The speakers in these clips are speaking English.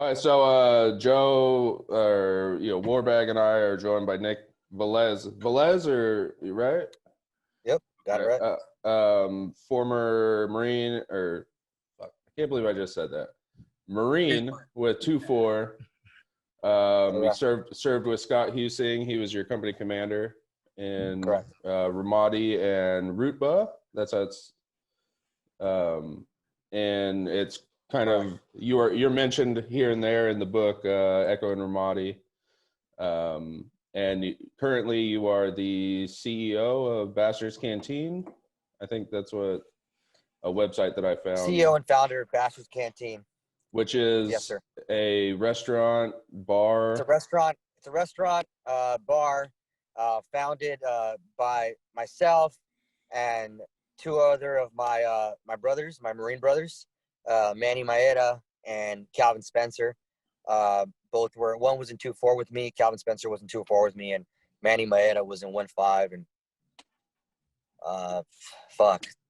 All right, so Joe, or Warbag and I are joined by Nick Velez. Velez, or right? Yep, got it right. Former Marine, or fuck, I can't believe I just said that. Marine with 2-4. He served with Scott Husing. He was your company commander in Ramadi and Rutba. That's how it's. And it's kind of you're mentioned here and there in the book, Echo and Ramadi. And currently you are the CEO of Bastards Canteen. I think that's what a website that I found. CEO and founder of Bastards Canteen, which is a restaurant bar. It's a restaurant bar, founded by myself and two other of my my brothers, my Marine brothers, Manny Maeda and Calvin Spencer. Both were, one was in 2-4 with me, Calvin Spencer was in 2-4 with me, and Manny Maeda was in 1-5 and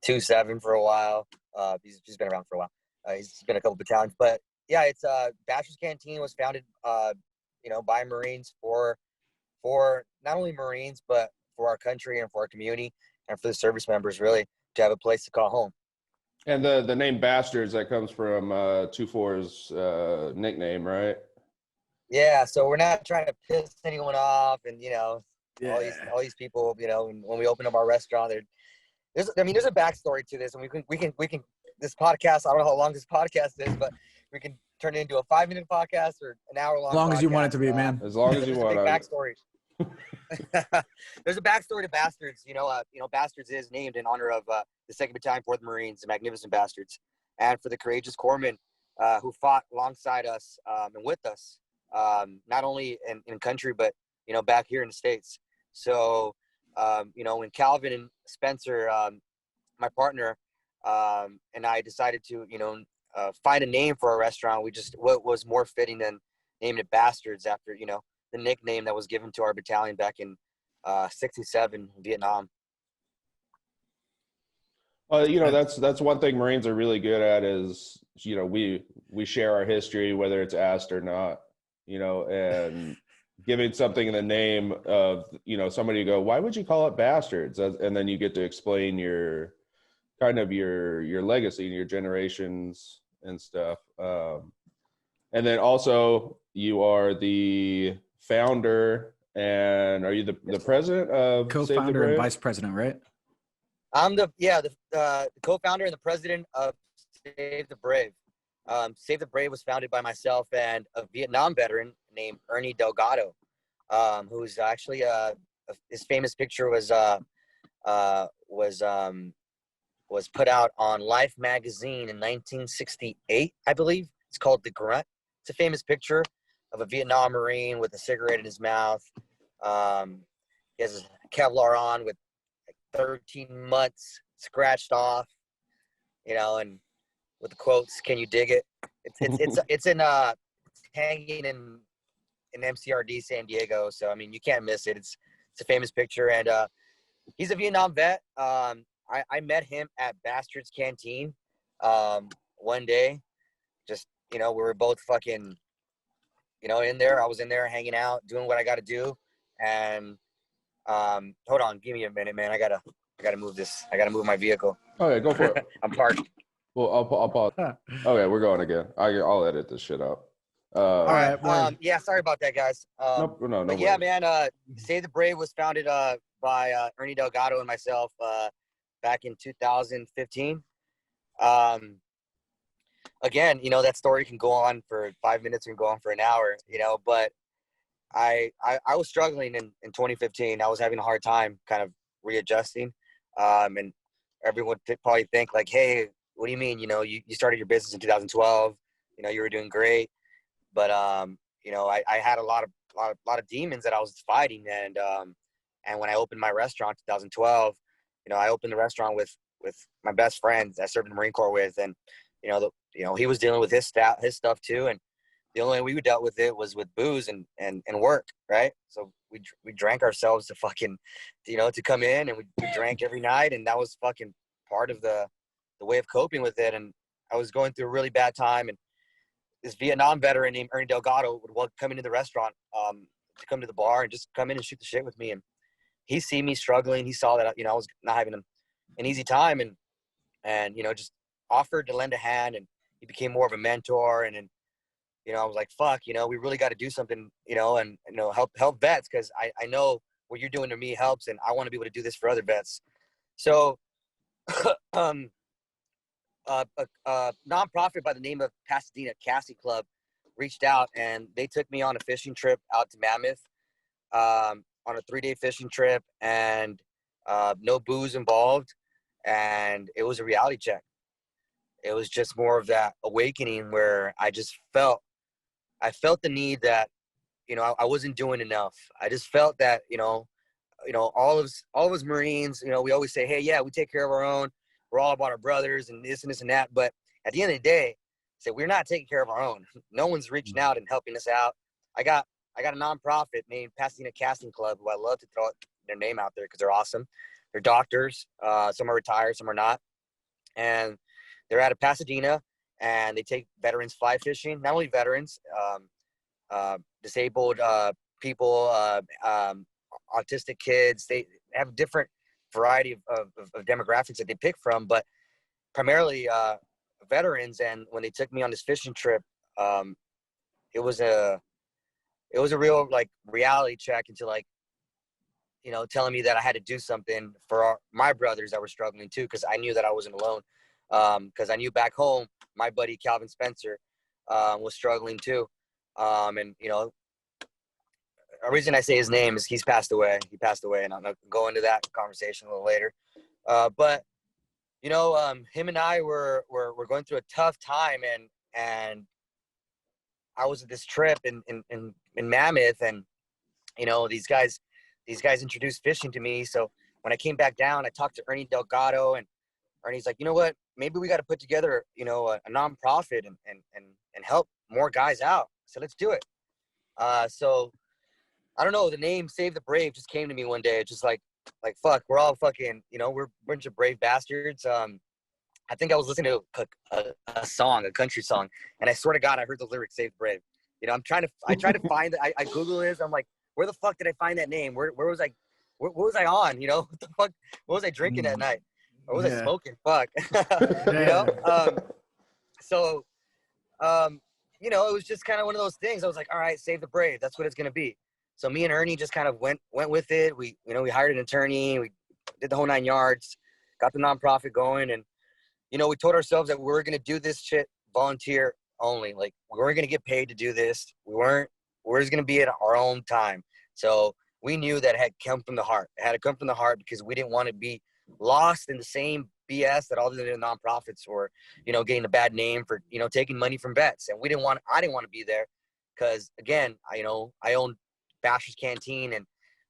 2-7 for a while. He's been around for a while. He's been a couple battalions, but yeah, it's Bastards Canteen was founded by Marines for not only Marines but for our country and for our community and for the service members, really, to have a place to call home. And the name Bastards, that comes from 2-4's nickname, right? Yeah, so we're not trying to piss anyone off, and all these people, when we open up our restaurant, there's a backstory to this, and we can this podcast, I don't know how long this podcast is, but we can turn it into a 5-minute podcast or an hour-long. As long as you want it to be, man. As long as you want. Backstory. There's a backstory to Bastards. Bastards is named in honor of the 2nd Battalion, 4th Marines, the magnificent Bastards, and for the courageous corpsmen who fought alongside us and with us, not only in country but back here in the States. So when Calvin and Spencer, my partner, and I decided to find a name for our restaurant, what was more fitting than naming it Bastards after the nickname that was given to our battalion back in 67 Vietnam. That's one thing Marines are really good at is we share our history, whether it's asked or not, and giving something in the name of somebody go, why would you call it Bastards? And then you get to explain your legacy and your generations and stuff. And then also you are the founder, and are you the president of co-founder and vice president, right? I'm the co-founder and the president of Save the Brave. Save the Brave was founded by myself and a Vietnam veteran named Ernie Delgado, who's actually his famous picture was put out on Life magazine in 1968, I believe. It's called The Grunt. It's a famous picture of a Vietnam Marine with a cigarette in his mouth. He has a Kevlar on with 13 months scratched off, and with the quotes, "Can you dig it?" It's hanging in MCRD San Diego, so you can't miss it. It's a famous picture, and he's a Vietnam vet. I met him at Bastards Canteen one day. Just we were both fucking in there. I was in there hanging out, doing what I got to do, and hold on, give me a minute, man. I gotta move this. I gotta move my vehicle. Okay, go for it. I'm parked. Well, I'll pause. Okay, we're going again. I'll edit this shit up. All right. Yeah, sorry about that, guys. No. But yeah, man. Save the Brave was founded by Ernie Delgado and myself back in 2015. Again, that story can go on for 5 minutes and go on for an hour. But I was struggling in 2015. I was having a hard time kind of readjusting, and everyone would probably think like, hey, what do you mean? You started your business in 2012. You were doing great, but I had a lot of demons that I was fighting, and when I opened my restaurant in 2012, I opened the restaurant with my best friend I served in the Marine Corps with, and he was dealing with his stuff too, and the only way we dealt with it was with booze and work, right? So we drank ourselves to fucking, to come in, and we drank every night, and that was fucking part of the way of coping with it. And I was going through a really bad time, and this Vietnam veteran named Ernie Delgado would come into the restaurant, to come to the bar and just come in and shoot the shit with me. And he see me struggling. He saw that, I was not having an easy time, and just offered to lend a hand, and he became more of a mentor. And I was like, fuck, we really got to do something, and help vets, because I know what you're doing to me helps, and I want to be able to do this for other vets. So a nonprofit by the name of Pasadena Cassie Club reached out, and they took me on a fishing trip out to Mammoth, on a 3-day fishing trip, and no booze involved. And it was a reality check. It was just more of that awakening where I felt the need that, I wasn't doing enough. I just felt that, all of us Marines, we always say, hey, yeah, we take care of our own. We're all about our brothers and this and that. But at the end of the day, we're not taking care of our own. No one's reaching out and helping us out. I got a nonprofit named Pasadena Casting Club, who I love to throw their name out there because they're awesome. They're doctors. Some are retired, some are not. And they're out of Pasadena, and they take veterans fly fishing. Not only veterans, disabled people, autistic kids. They have a different variety of demographics that they pick from, but primarily veterans. And when they took me on this fishing trip, it was a real reality check into telling me that I had to do something for my brothers that were struggling too, because I knew that I wasn't alone. Because I knew back home my buddy Calvin Spencer was struggling too. And the reason I say his name is he's passed away. He passed away, and I'm going to go into that conversation a little later. But him and I were going through a tough time, and I was at this trip in Mammoth, and these guys introduced fishing to me. So when I came back down, I talked to Ernie Delgado, and Ernie's like, you know what? Maybe we got to put together a nonprofit and help more guys out. So let's do it. So I don't know, the name Save the Brave just came to me one day. It's just like fuck, we're all fucking, we're a bunch of brave bastards. I think I was listening to a song, a country song, and I swear to God, I heard the lyrics Save the Brave. I tried to find it. I Google this. I'm like, where the fuck did I find that name? Where was I? What was I on? What the fuck? What was I drinking that night? Or was I smoking? Fuck. So, it was just kind of one of those things. I was like, all right, Save the Brave. That's what it's going to be. So me and Ernie just kind of went with it. We hired an attorney. We did the whole 9 yards, got the nonprofit going. And, we told ourselves that we were going to do this shit volunteer only. Like, we weren't going to get paid to do this. We're just going to be at our own time. So we knew that it had come from the heart. It had to come from the heart because we didn't want to be lost in the same BS that all the nonprofits were, getting a bad name for, taking money from vets. And I didn't want to be there because, again, I own Bastards Canteen, and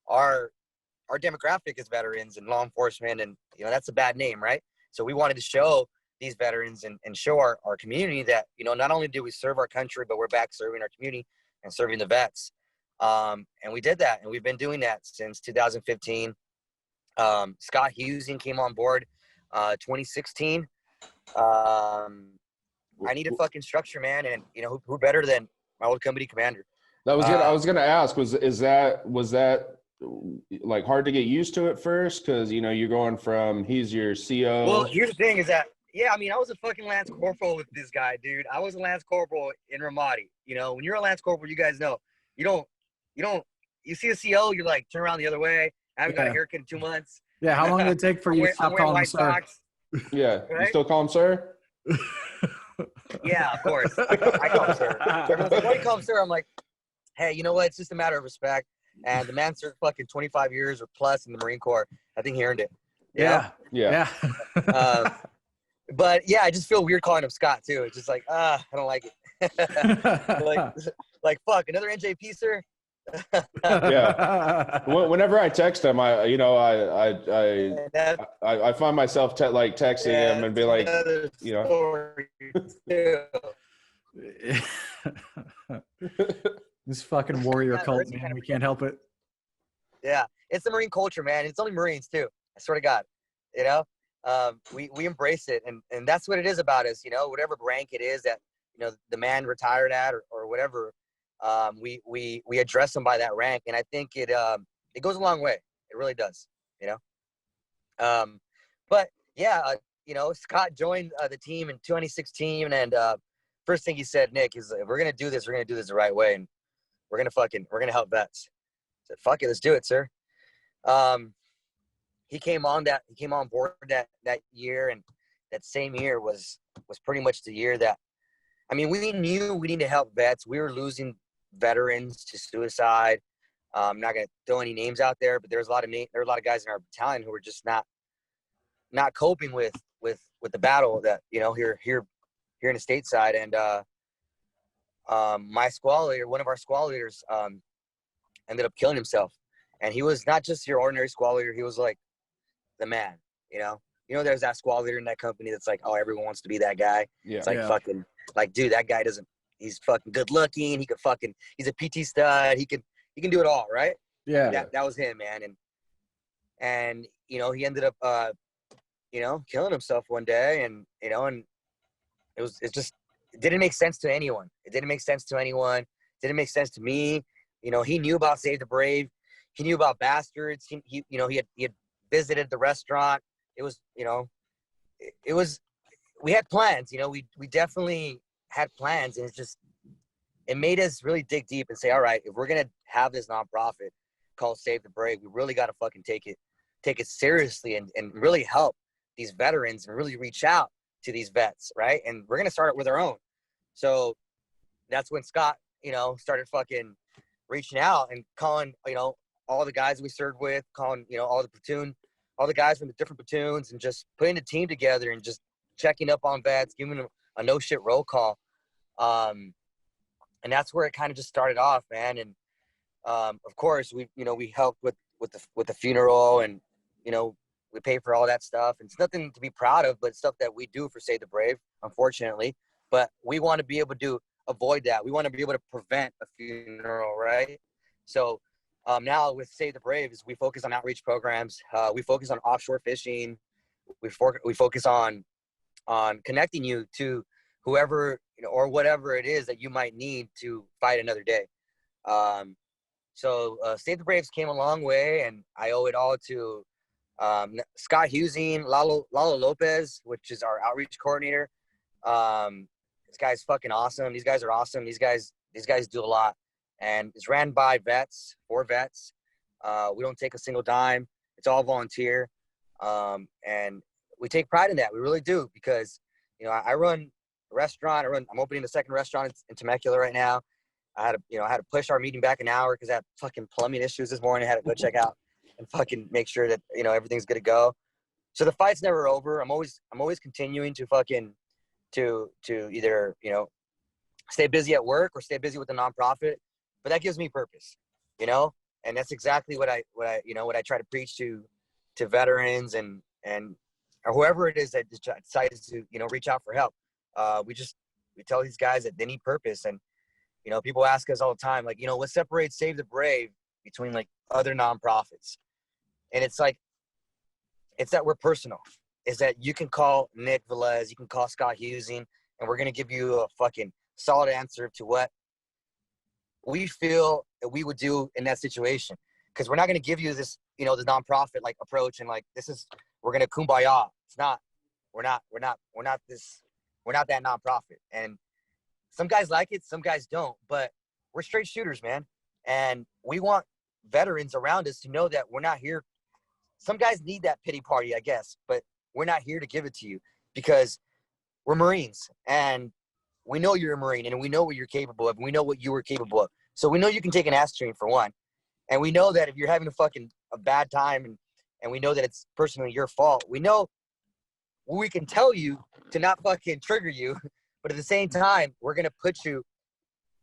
our demographic is veterans and law enforcement, and that's a bad name, right? So we wanted to show these veterans and show our community that not only do we serve our country, but we're back serving our community and serving the vets. And we did that, and we've been doing that since 2015. Scott Husing came on board 2016. I need a fucking structure, man, and who better than my old company commander? I was gonna ask, was that like hard to get used to at first? Because you're going from he's your CO. Well, here's the thing: is that I was a fucking Lance Corporal with this guy, dude. I was a Lance Corporal in Ramadi. When you're a Lance Corporal, you guys know you see a CO, you're like turn around the other way. I haven't got a haircut in 2 months. Yeah, how long did it take for you to stop calling him sir? Yeah, right? You still call him sir? Yeah, of course. I call him sir. Everyone's like, why do you call him sir? I'm like, hey, you know what? It's just a matter of respect. And the man served fucking 25 years or plus in the Marine Corps. I think he earned it. Yeah. But yeah, I just feel weird calling him Scott too. It's just like, I don't like it. like fuck, another NJP, sir. Yeah. Whenever I text him, I find myself texting him and be like, This fucking warrior cult, man. We can't help it. Yeah, it's the Marine culture, man. It's only Marines too. I swear to God, we embrace it, and that's what it is about us. Whatever rank it is that the man retired at or whatever, we address them by that rank. And I think it goes a long way. It really does, but yeah, Scott joined the team in 2016, and first thing he said, Nick, is if we're going to do this the right way, and we're going to help vets. I said, fuck it, let's do it, sir. He came on board that year, and that same year was pretty much the year that, I mean, we knew we need to help vets. We were losing veterans to suicide. I'm not going to throw any names out there, but there were a lot of guys in our battalion who were just not coping with the battle that, here in the stateside. And my squad leader, one of our squad leaders, ended up killing himself. And he was not just your ordinary squad leader. He was like the man, there's that squad leader in that company that's like, oh, everyone wants to be that guy. Yeah. It's like, fucking, like, dude, that guy he's fucking good looking. He's a PT stud. He can do it all, right? Yeah. That was him, man. And he ended up, killing himself one day, and it didn't make sense to anyone. It didn't make sense to anyone. It didn't make sense to me. He knew about Save the Brave. He knew about Bastards. He had visited the restaurant. It was, we had plans, we definitely had plans, and it made us really dig deep and say, all right, if we're going to have this nonprofit called Save the Brave, we really got to fucking take it seriously and really help these veterans and really reach out to these vets. Right. And we're going to start it with our own. So that's when Scott, started fucking reaching out and calling, all the guys we served with, calling, all the guys from the different platoons, and just putting a team together and just checking up on vets, giving them a no shit roll call. And that's where it kind of just started off, man. And of course we helped with the funeral, and we pay for all that stuff. And it's nothing to be proud of, but stuff that we do for Save the Brave, unfortunately. But we want to be able to avoid that. We want to be able to prevent a funeral, right? So now with Save the Brave, we focus on outreach programs. We focus on offshore fishing. We focus on connecting you to whoever, or whatever it is that you might need to fight another day. So Save the Braves came a long way, and I owe it all to Scott Husing, Lalo Lopez, which is our outreach coordinator. This guy's fucking awesome. These guys are awesome. These guys do a lot, and it's ran by vets, for vets. We don't take a single dime. It's all volunteer, and we take pride in that. We really do, because I run a restaurant. I'm opening the second restaurant in Temecula right now. I had to push our meeting back an hour because I had fucking plumbing issues this morning. I had to go check out and fucking make sure that everything's good to go. So the fight's never over. I'm always continuing to fucking to either stay busy at work or stay busy with the nonprofit, but that gives me purpose, and that's exactly what I try to preach to veterans and or whoever it is that decides to reach out for help. We tell these guys that they need purpose, and people ask us all the time, like, what separates Save the Brave between like other nonprofits? And it's like, it's that we're personal. Is that you can call Nick Velez, you can call Scott Husing, and we're going to give you a fucking solid answer to what we feel that we would do in that situation. Because we're not going to give you this, this nonprofit like approach and like, we're going to kumbaya. It's not, we're not that nonprofit. And some guys like it, some guys don't, but we're straight shooters, man. And we want veterans around us to know that we're not here. Some guys need that pity party, I guess, but we're not here to give it to you, because we're Marines, and we know you're a Marine, and we know what you're capable of. And we know what you were capable of. So we know you can take an ass train, for one. And we know that if you're having a bad time and we know that it's personally your fault, we know we can tell you to not fucking trigger you. But at the same time, we're going to put you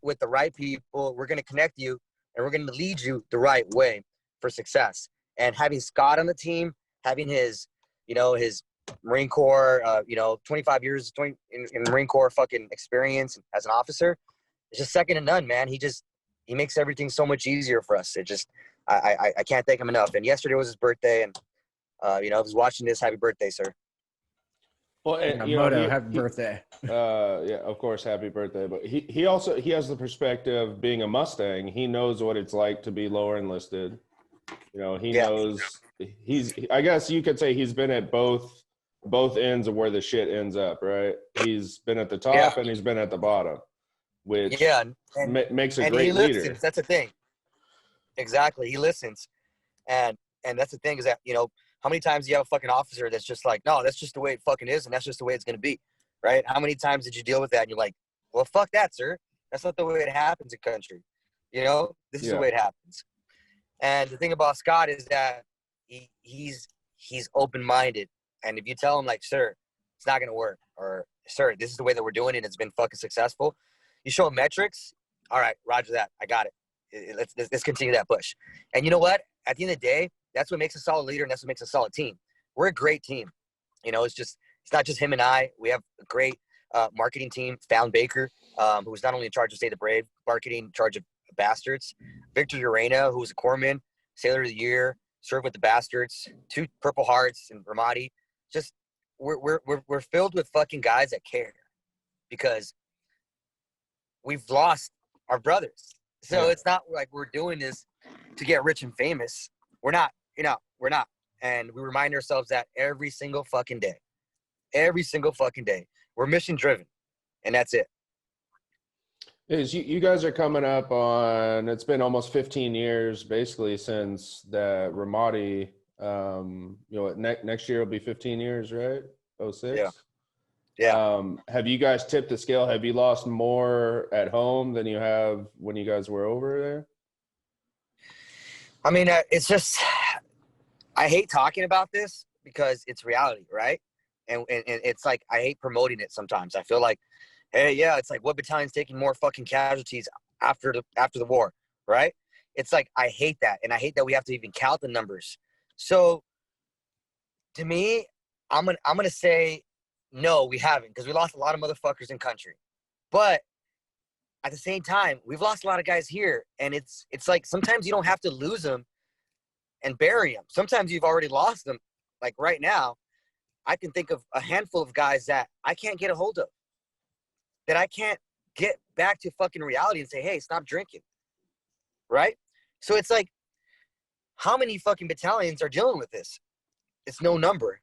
with the right people. We're going to connect you, and we're going to lead you the right way for success. And having Scott on the team, having his Marine Corps, 25 years in Marine Corps fucking experience as an officer, it's just second to none, man. He makes everything so much easier for us. I can't thank him enough. And yesterday was his birthday, and I was watching this. Happy birthday, sir. Well, Yeah, you know, Moto, happy birthday. yeah, of course, happy birthday. But he also he has the perspective being a Mustang. He knows what it's like to be lower enlisted. You know, he Yeah. knows he's. I guess you could say he's been at both ends of where the shit ends up. Right? He's been at the Yeah. top and he's been at the bottom, which Yeah. makes a And he great leader. listens. That's the thing. Exactly. He listens. And that's the thing is that, you know, how many times do you have a fucking officer that's just like, no, that's just the way it fucking is, and that's just the way it's gonna be, right? How many times did you deal with that and you're like, well, fuck that, sir. That's not the way it happens in country. You know, this is the Yeah. way it happens. And the thing about Scott is that he's open-minded, and if you tell him like, sir, it's not gonna work, or sir, this is the way that we're doing it, and it's been fucking successful. You show him metrics. All right, Roger that. I got it. Let's continue that push. And you know what? At the end of the day, that's what makes a solid leader, and that's what makes a solid team. We're a great team. You know, it's not just him and I. We have a great marketing team. Fallon Baker, who's not only in charge of Stay the Brave, marketing in charge of Bastards. Victor Urena, who was a corpsman, Sailor of the Year, served with the Bastards. 2 Purple Hearts and Ramadi. Just we're filled with fucking guys that care, because we've lost our brothers. So Yeah. it's not like we're doing this to get rich and famous. We're not, we're not. And we remind ourselves that every single fucking day. Every single fucking day. We're mission driven. And that's it. Is you guys are coming up on, it's been almost 15 years basically since the Ramadi, you know, next year will be 15 years, right? 06? Yeah. Yeah. Have you guys tipped the scale? Have you lost more at home than you have when you guys were over there? I mean, it's just, I hate talking about this because it's reality, right? And it's like, I hate promoting it sometimes. I feel like, hey, yeah, it's like, what battalion's taking more fucking casualties after the war, right? It's like, I hate that. And I hate that we have to even count the numbers. So to me, I'm gonna say, no, we haven't, because we lost a lot of motherfuckers in country. But at the same time, we've lost a lot of guys here. And it's like, sometimes you don't have to lose them and bury them. Sometimes you've already lost them. Like right now, I can think of a handful of guys that I can't get a hold of, that I can't get back to fucking reality and say, hey, stop drinking, right? So it's like, how many fucking battalions are dealing with this? It's no number.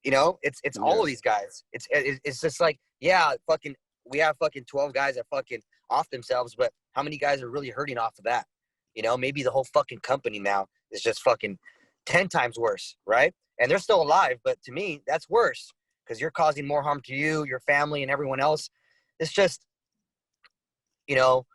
You know, it's all of these guys. It's just like, yeah, fucking, we have fucking 12 guys that fucking off themselves, but how many guys are really hurting off of that? You know, maybe the whole fucking company now is just fucking 10 times worse, right? And they're still alive, but to me, that's worse, because you're causing more harm to you, your family, and everyone else. It's just, you know,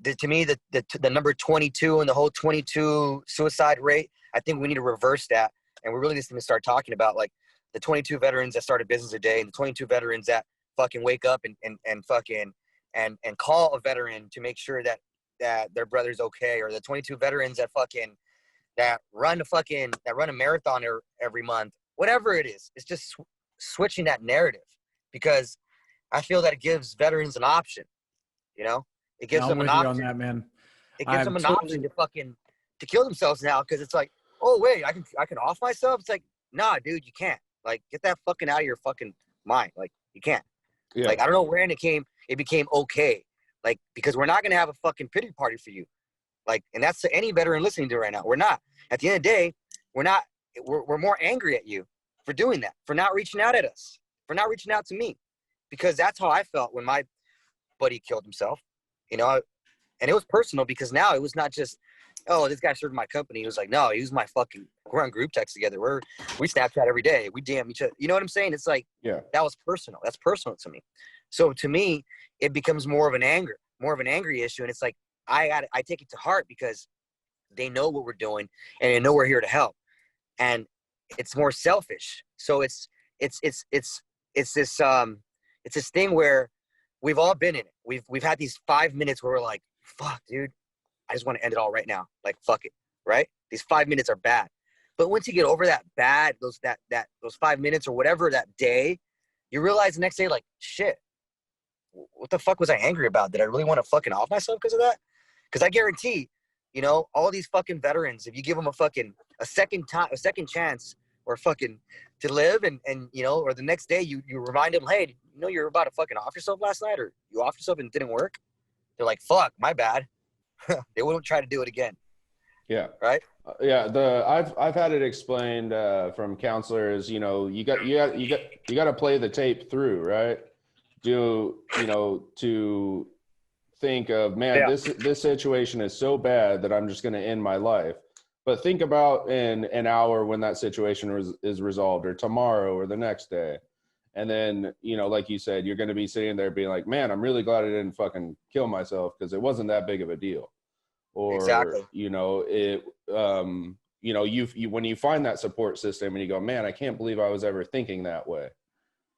to me, the number 22 and the whole 22 suicide rate, I think we need to reverse that. And we really just need to start talking about, like, the 22 veterans that start a business a day, and the 22 veterans that fucking wake up and fucking and call a veteran to make sure that their brother's okay, or the 22 veterans that run a marathon every month, whatever it is. It's just switching that narrative, because I feel that it gives veterans an option. You know, it gives them an option. I'm with you on that, man. It gives them an option to kill themselves now, because it's like, oh wait, I can off myself. It's like, nah, dude, you can't. Like, get that fucking out of your fucking mind. Like, you can't. Yeah. Like, I don't know when it became okay. Like, because we're not gonna have a fucking pity party for you. Like, and that's to any veteran listening to it right now. We're not. At the end of the day, we're more angry at you for doing that, for not reaching out at us, for not reaching out to me. Because that's how I felt when my buddy killed himself. You know, and it was personal, because now it was not just, oh, this guy served my company. It was like, no, he was my fucking, we're on group text together. We Snapchat every day. We DM each other. You know what I'm saying? It's like, Yeah, that was personal. That's personal to me. So to me, it becomes more of an angry issue. And it's like, I take it to heart, because they know what we're doing and they know we're here to help. And it's more selfish. So it's this thing where we've all been in it. We've had these 5 minutes where we're like, fuck, dude, I just want to end it all right now. Like, fuck it, right? These 5 minutes are bad. But once you get over that bad, those 5 minutes or whatever, that day, you realize the next day, like, shit, what the fuck was I angry about? Did I really want to fucking off myself because of that? Because I guarantee, you know, all these fucking veterans, if you give them a second chance, or fucking to live, and or the next day you remind them, hey, you're about to fucking off yourself last night, or you off yourself and it didn't work. They're like, fuck, my bad. They won't try to do it again. Yeah. Right. Yeah. I've had it explained from counselors. You got to play the tape through, right? To think of, man, this situation is so bad that I'm just going to end my life. But think about in an hour when that situation is resolved, or tomorrow, or the next day. And then, like you said, you're going to be sitting there being like, man, I'm really glad I didn't fucking kill myself, because it wasn't that big of a deal. Or, exactly. When you find that support system and you go, man, I can't believe I was ever thinking that way.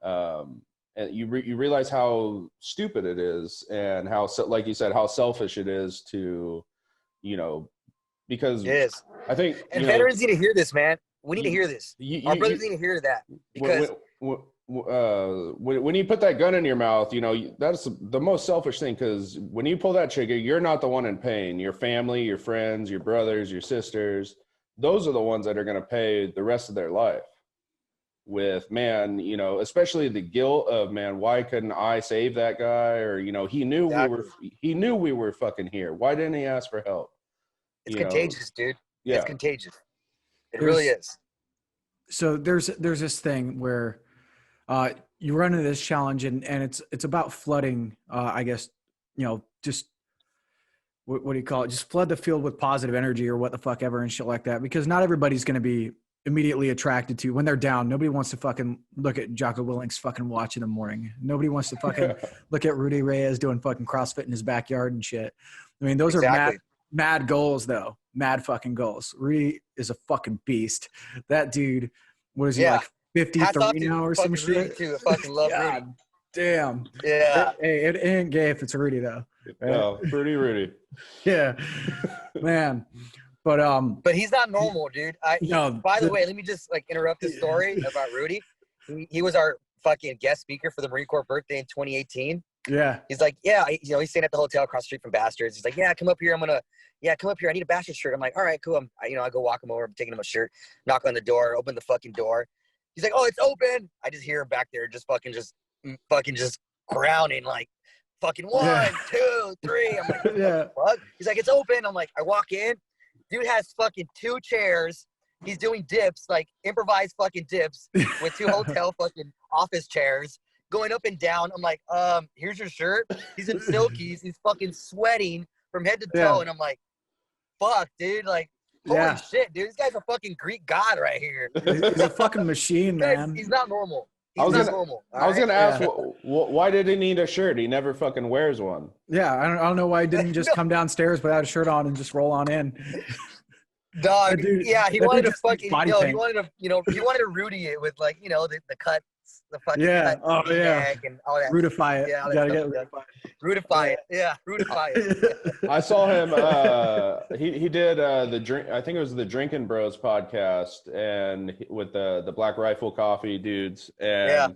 And you realize how stupid it is, and how, like you said, how selfish it is to, because it is. I think, and veterans need to hear this, man. We need to hear this. Our brothers need to hear that, because when you put that gun in your mouth, that's the most selfish thing, because when you pull that trigger, you're not the one in pain. Your family, your friends, your brothers, your sisters, those are the ones that are going to pay the rest of their life with, man, especially the guilt of, man, why couldn't I save that guy? Or, he knew we were fucking here. Why didn't he ask for help? It's contagious, dude. Yeah. It's contagious. It really is. So there's this thing where you run into this challenge, and it's about flooding, I guess, just what do you call it? Just flood the field with positive energy, or what the fuck ever, and shit like that. Because not everybody's going to be immediately attracted to, when they're down. Nobody wants to fucking look at Jocko Willink's fucking watch in the morning. Nobody wants to fucking look at Rudy Reyes doing fucking CrossFit in his backyard and shit. I mean, those are mad goals, though. Mad fucking goals. Rudy is a fucking beast. That dude, what is he, like 53 now or some shit? Too. I fucking love Rudy. Damn. Yeah. Hey, it ain't gay if it's Rudy, though. Right? No, Rudy. Yeah. Man. But he's not normal, dude. By the way, let me just interrupt the story about Rudy. He was our fucking guest speaker for the Marine Corps birthday in 2018. Yeah. He's like, yeah, he's staying at the hotel across the street from Bastards. He's like, yeah, come up here. Come up here. I need a Bastards shirt. I'm like, all right, cool. I go walk him over. I'm taking him a shirt, knock on the door, open the fucking door. He's like, oh, it's open. I just hear him back there just grounding, like, fucking 1, 2, 3. I'm like, yeah. Fuck? He's like, it's open. I'm like, I walk in. Dude has fucking 2 chairs. He's doing dips, like improvised fucking dips with 2 hotel fucking office chairs going up and down. I'm like, here's your shirt. He's in silkies. He's fucking sweating from head to toe. And I'm like, fuck, dude. Like, holy shit, dude. This guy's a fucking Greek god right here. He's a fucking machine, man. He's not normal. I was gonna ask, why did he need a shirt? He never fucking wears one. Yeah, I don't know why he didn't just come downstairs without a shirt on and just roll on in. Dog, dude, he wanted to fucking, he wanted to Rudy it with, like, the cuts, the fucking cut neck and all that. Rutify it. Yeah, you gotta get Rutify it. Yeah, Rutify it. I saw him. He did the drink. I think it was the Drinkin' Bros podcast, and with the Black Rifle Coffee dudes. And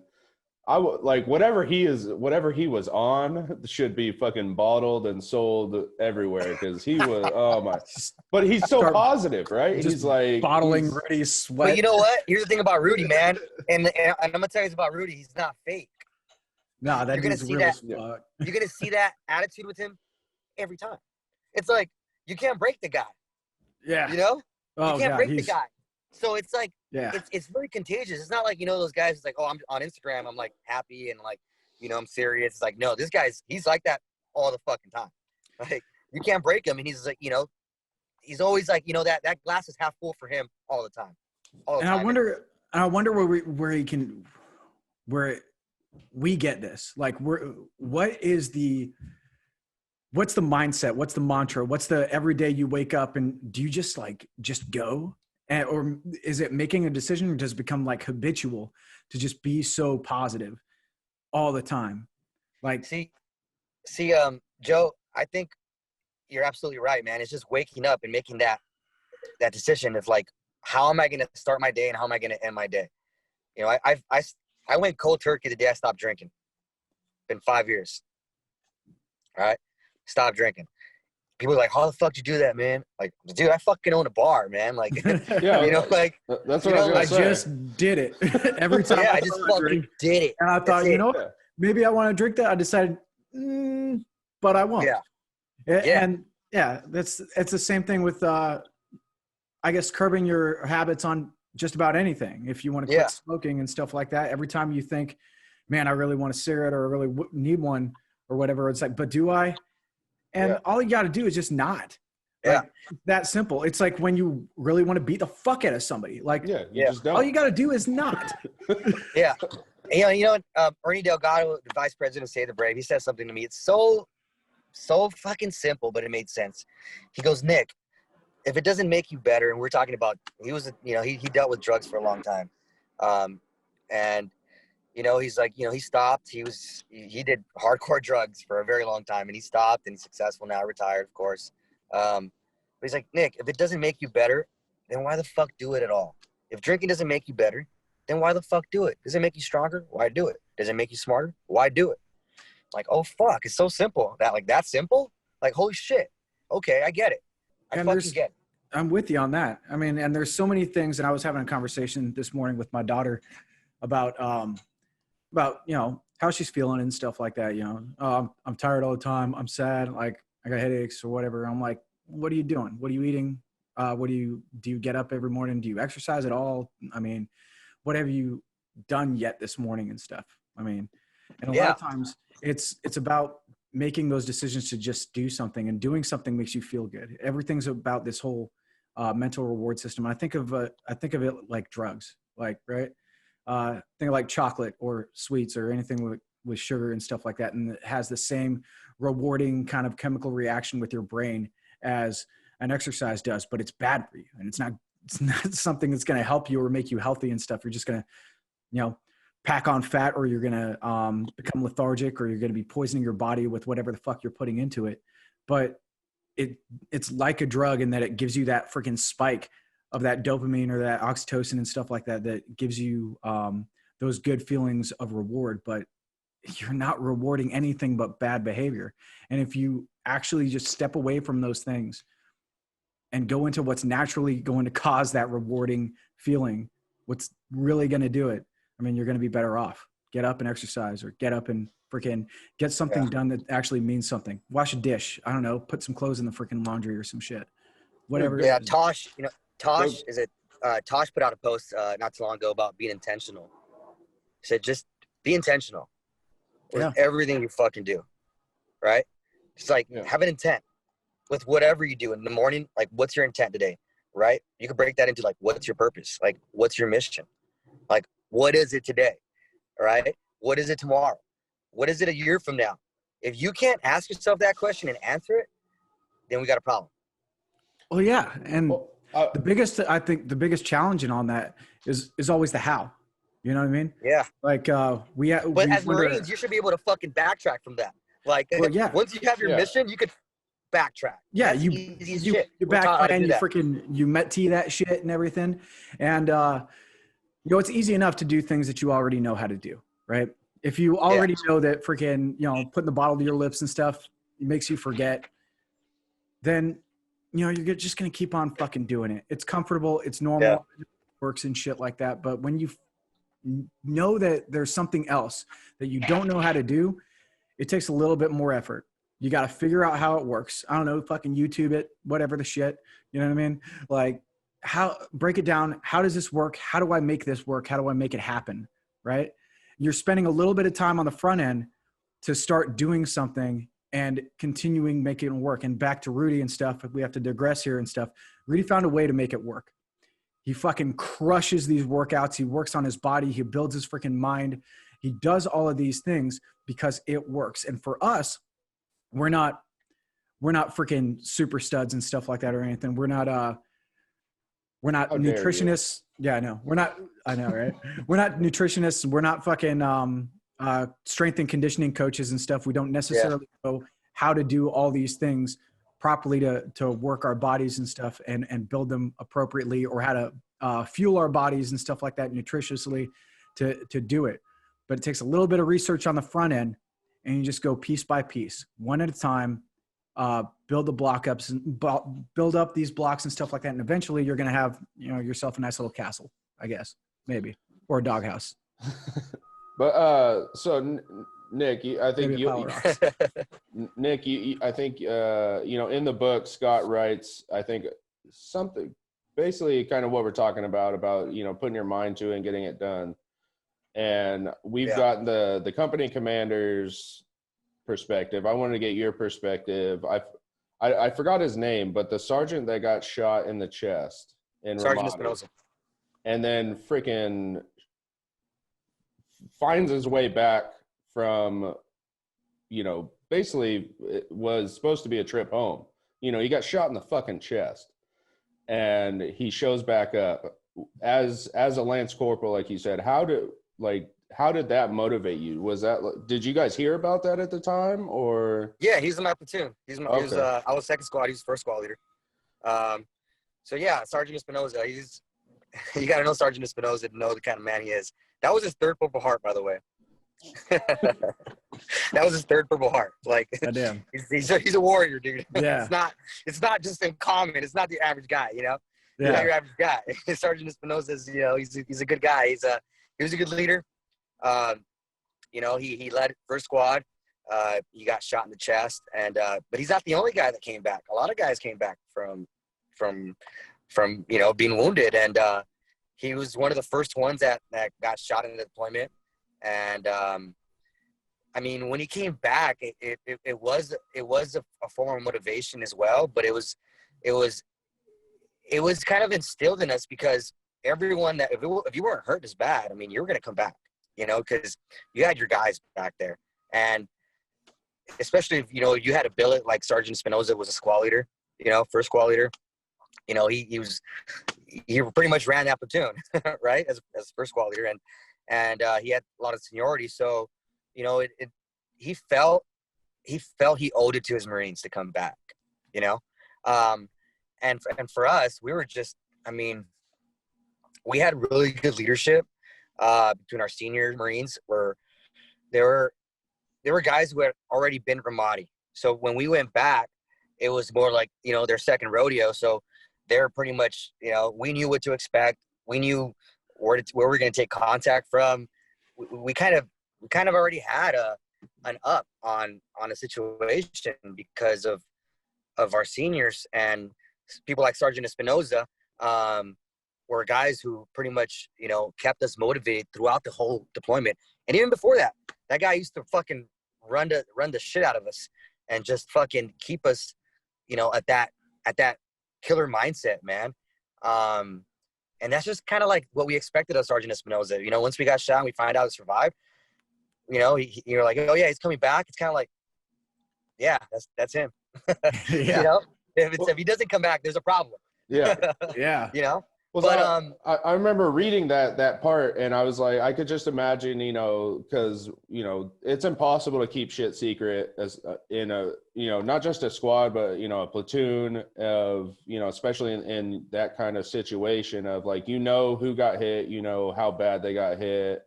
I like whatever he was on should be fucking bottled and sold everywhere, because he was But he's so positive, right? He's like bottling Rudy's sweat. But you know what? Here's the thing about Rudy, man, and I'm gonna tell you about Rudy. He's not fake. No, that dude's real as fuck. You're gonna see that attitude with him every time. It's like, you can't break the guy. Yeah. You can't break the guy. So it's like, it's very contagious. It's not like, those guys, it's like, oh, I'm on Instagram, I'm like happy and like, I'm serious. It's like, no, this guy's, he's like that all the fucking time. Like, you can't break him. And he's like, he's always like, that glass is half full for him all the time. And I wonder where we get this. Like, what's the mindset? What's the mantra? What's the every day you wake up and do you just go? Or is it making a decision, or does it become like habitual to just be so positive all the time? Like, see, Joe, I think you're absolutely right, man. It's just waking up and making that decision of like, how am I going to start my day and how am I going to end my day? I went cold turkey the day I stopped drinking. Been 5 years. All right. Stopped drinking. people are like, how the fuck did you do that, man? Like, dude, I fucking own a bar, man. Like, Yeah, you know, like, that's what I was gonna I say. just did it every time. yeah, I just fucking did it. And I thought, you know, Yeah. maybe I want to drink that. I decided, but I won't. Yeah. And yeah, it's the same thing with, I guess, curbing your habits on just about anything. If you want to quit smoking and stuff like that, every time you think, man, I really want a cigarette or I really need one or whatever, it's like, but do I? And all you got to do is just not. Like, that simple. It's like when you really want to beat the fuck out of somebody. Like, just don't. all you got to do is not. Yeah. You know, Ernie Delgado, the vice president of Save the Brave, he said something to me. It's so fucking simple, but it made sense. He goes, Nick, if it doesn't make you better, and we're talking about, he was, you know, he dealt with drugs for a long time. And, you know, he's like, you know, he stopped. He did hardcore drugs for a very long time, and he stopped, and he's successful now, retired, of course. But he's like, Nick, if it doesn't make you better, then why the fuck do it at all? If drinking doesn't make you better, then why the fuck do it? Does it make you stronger? Why do it? Does it make you smarter? Why do it? Like, oh fuck, it's so simple. That simple? Like, holy shit. Okay, I get it. I fucking get it. I'm with you on that. I mean, and there's so many things, and I was having a conversation this morning with my daughter about you know, how she's feeling and stuff like that. You know, I'm tired all the time. I'm sad. Like, I got headaches or whatever. I'm like, what are you doing? What are you eating? Do you get up every morning? Do you exercise at all? I mean, what have you done yet this morning and stuff? I mean, and a lot of times it's about making those decisions to just do something, and doing something makes you feel good. Everything's about this whole mental reward system. I think of it like drugs, like, right? Think of like chocolate or sweets or anything with sugar and stuff like that. And it has the same rewarding kind of chemical reaction with your brain as an exercise does, but it's bad for you. And it's not something that's going to help you or make you healthy and stuff. You're just going to, you know, pack on fat, or you're going to become lethargic, or you're going to be poisoning your body with whatever the fuck you're putting into it. But it's like a drug in that it gives you that freaking spike of that dopamine or that oxytocin and stuff like that, that gives you those good feelings of reward, but you're not rewarding anything but bad behavior. And if you actually just step away from those things and go into what's naturally going to cause that rewarding feeling, what's really going to do it, I mean, you're going to be better off. Get up and exercise, or get up and freaking get something done that actually means something. Wash a dish. I don't know, put some clothes in the freaking laundry or some shit. Whatever. Yeah, Tosh, you know, Tosh put out a post not too long ago about being intentional. He said, just be intentional with everything you fucking do, right? Just like have an intent with whatever you do in the morning. Like, what's your intent today, right? You can break that into like, what's your purpose? Like, what's your mission? Like, what is it today, right? What is it tomorrow? What is it a year from now? If you can't ask yourself that question and answer it, then we got a problem. Well, yeah. And the biggest challenge in on that is always the how. You know what I mean? Yeah. Like but as Marines, you should be able to fucking backtrack from that. Like, once you have your mission, you could backtrack. Yeah, That's you backtrack, you met-tee that shit and everything. And you know, it's easy enough to do things that you already know how to do, right? If you already know that freaking, you know, putting the bottle to your lips and stuff makes you forget, then, you know, you're just going to keep on fucking doing it. It's comfortable. It's normal. It works and shit like that. But when you know that there's something else that you don't know how to do, it takes a little bit more effort. You got to figure out how it works. I don't know, fucking YouTube it, whatever the shit. You know what I mean? Like, break it down. How does this work? How do I make this work? How do I make it happen? Right? You're spending a little bit of time on the front end to start doing something and continuing making it work. And back to Rudy and stuff, if we have to digress here and stuff, Rudy found a way to make it work. He fucking crushes these workouts. He works on his body. He builds his freaking mind. He does all of these things because it works. And for us, we're not freaking super studs and stuff like that or anything. We're not nutritionists. Yeah, I know. I know, right? We're not nutritionists. We're not fucking strength and conditioning coaches and stuff. We don't necessarily know how to do all these things properly to work our bodies and stuff and build them appropriately, or how to fuel our bodies and stuff like that nutritiously to do it. But it takes a little bit of research on the front end, and you just go piece by piece, one at a time, build the block ups and build up these blocks and stuff like that. And eventually you're going to have, yourself a nice little castle, I guess, maybe, or a doghouse. But so Nick, I think Maybe a pile of rocks. Nick, I think in the book Scott writes, I think something basically kind of what we're talking about putting your mind to it and getting it done. And we've got the company commander's perspective. I wanted to get your perspective. I forgot his name, but the sergeant that got shot in the chest in Sergeant Ramadi, Espinosa. and then freaking finds his way back from, basically it was supposed to be a trip home. He got shot in the fucking chest, and he shows back up as a lance corporal, like you said. How did that motivate you? Was that, did you guys hear about that at the time, or? Yeah, he's in my platoon. I was second squad. He's first squad leader. So yeah, Sergeant Espinosa. You got to know Sergeant Espinosa to know the kind of man he is. That was his third Purple Heart, by the way. That was his third Purple Heart. Like, he's a warrior, dude. Yeah. It's not just uncommon. It's not the average guy, Yeah. He's not your average guy. Sergeant Espinosa is, he's a good guy. He was a good leader. He led first squad. He got shot in the chest, and but he's not the only guy that came back. A lot of guys came back from being wounded, and he was one of the first ones that got shot in the deployment. And when he came back, it was a form of motivation as well, but it was kind of instilled in us, because everyone that if you weren't hurt as bad, you were going to come back, because you had your guys back there. And especially if you had a billet like Sergeant Espinosa was a squad leader, first squad leader. He pretty much ran that platoon, right, as first squad leader, and he had a lot of seniority. So he felt he owed it to his Marines to come back, and for us, we were just, we had really good leadership between our senior Marines. Where there were guys who had already been Ramadi. So when we went back, it was more like, their second rodeo. So they're pretty much, we knew what to expect. We knew where we're going to take contact from. We kind of already had an up on a situation because of our seniors, and people like Sergeant Espinosa were guys who pretty much, kept us motivated throughout the whole deployment. And even before that, that guy used to fucking run the shit out of us and just fucking keep us, at that killer mindset, man. And that's just kind of like what we expected of Sergeant Espinosa. Once we got shot and we find out he survived, you're like, oh yeah, he's coming back. It's kind of like, yeah, that's him. Yeah. Well, if he doesn't come back, there's a problem. Yeah. Yeah. Well, but I remember reading that part, and I was like, I could just imagine, because it's impossible to keep shit secret as in a not just a squad, but a platoon of especially in that kind of situation of like who got hit, how bad they got hit,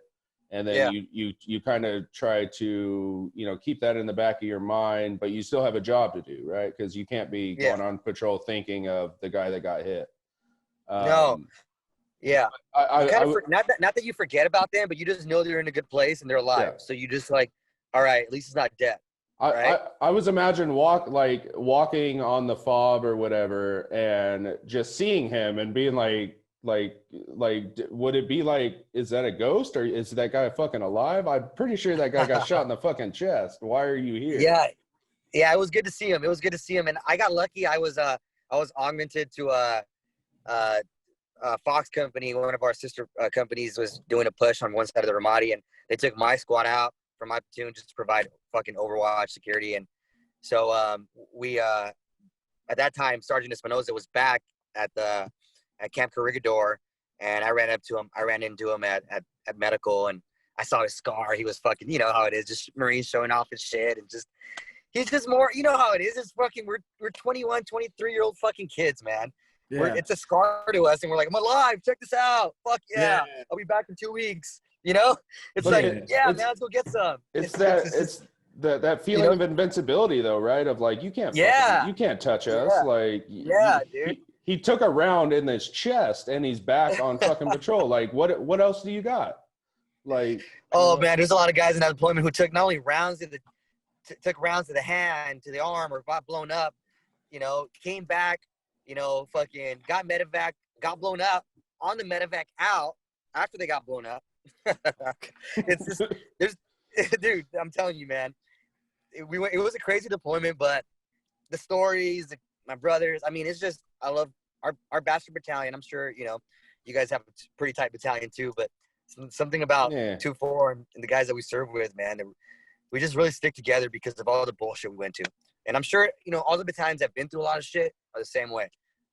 and then you kind of try to keep that in the back of your mind, but you still have a job to do, right? Because you can't be going on patrol thinking of the guy that got hit. No. Yeah. Not that you forget about them, but you just know they're in a good place and they're alive. Yeah. So you just like, all right, at least he's not dead. Right? I was imagining walking on the fob or whatever and just seeing him and being like, would it be like, is that a ghost or is that guy fucking alive? I'm pretty sure that guy got shot in the fucking chest. Why are you here? Yeah. Yeah. It was good to see him. And I got lucky. I was augmented to Fox company. One of our sister companies was doing a push on one side of the Ramadi, and they took my squad out from my platoon just to provide fucking overwatch security. And so we at that time, Sergeant Espinosa was back at Camp Corregidor, and I ran into him at medical, and I saw his scar. He was fucking, how it is, just Marines showing off his shit, and just he's just more, how it is. It's fucking we're 21, 23-year-old fucking kids, man. Yeah. It's a scar to us, and we're like, I'm alive. Check this out. Fuck yeah. I'll be back in 2 weeks. It's like, man, let's go get some. It's that feeling of invincibility though, right? Of like, you can't touch us. Like, dude. He took a round in his chest and he's back on fucking patrol. Like, what else do you got? Like, man, there's a lot of guys in that deployment who took not only rounds took rounds to the hand, to the arm, or got blown up, came back, fucking got medevac, got blown up, on the medevac out after they got blown up. It's just, dude, I'm telling you, man, it was a crazy deployment, but the stories, my brothers, I mean, it's just, I love our Bastard Battalion. I'm sure, you guys have a pretty tight battalion too, but something about 2-4 and the guys that we serve with, man, we just really stick together because of all the bullshit we went to. And I'm sure, all the battalions that have been through a lot of shit are the same way,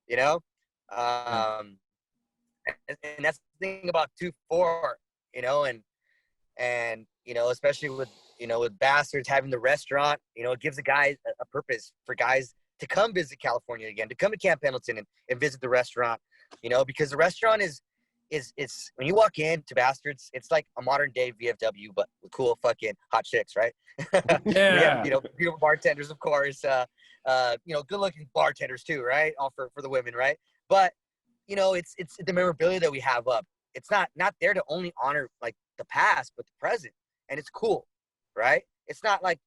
and that's the thing about 2-4, and especially with, with Bastards having the restaurant, it gives the guys a purpose for guys to come visit California again, to come to Camp Pendleton and visit the restaurant, because the restaurant is when you walk in to Bastards, it's like a modern day VFW, but with cool fucking hot chicks, right? Yeah. We have, beautiful bartenders, of course, good looking bartenders too, right? All for the women, right? But, it's the memorabilia that we have up. It's not there to only honor like the past, but the present. And it's cool, right? It's not like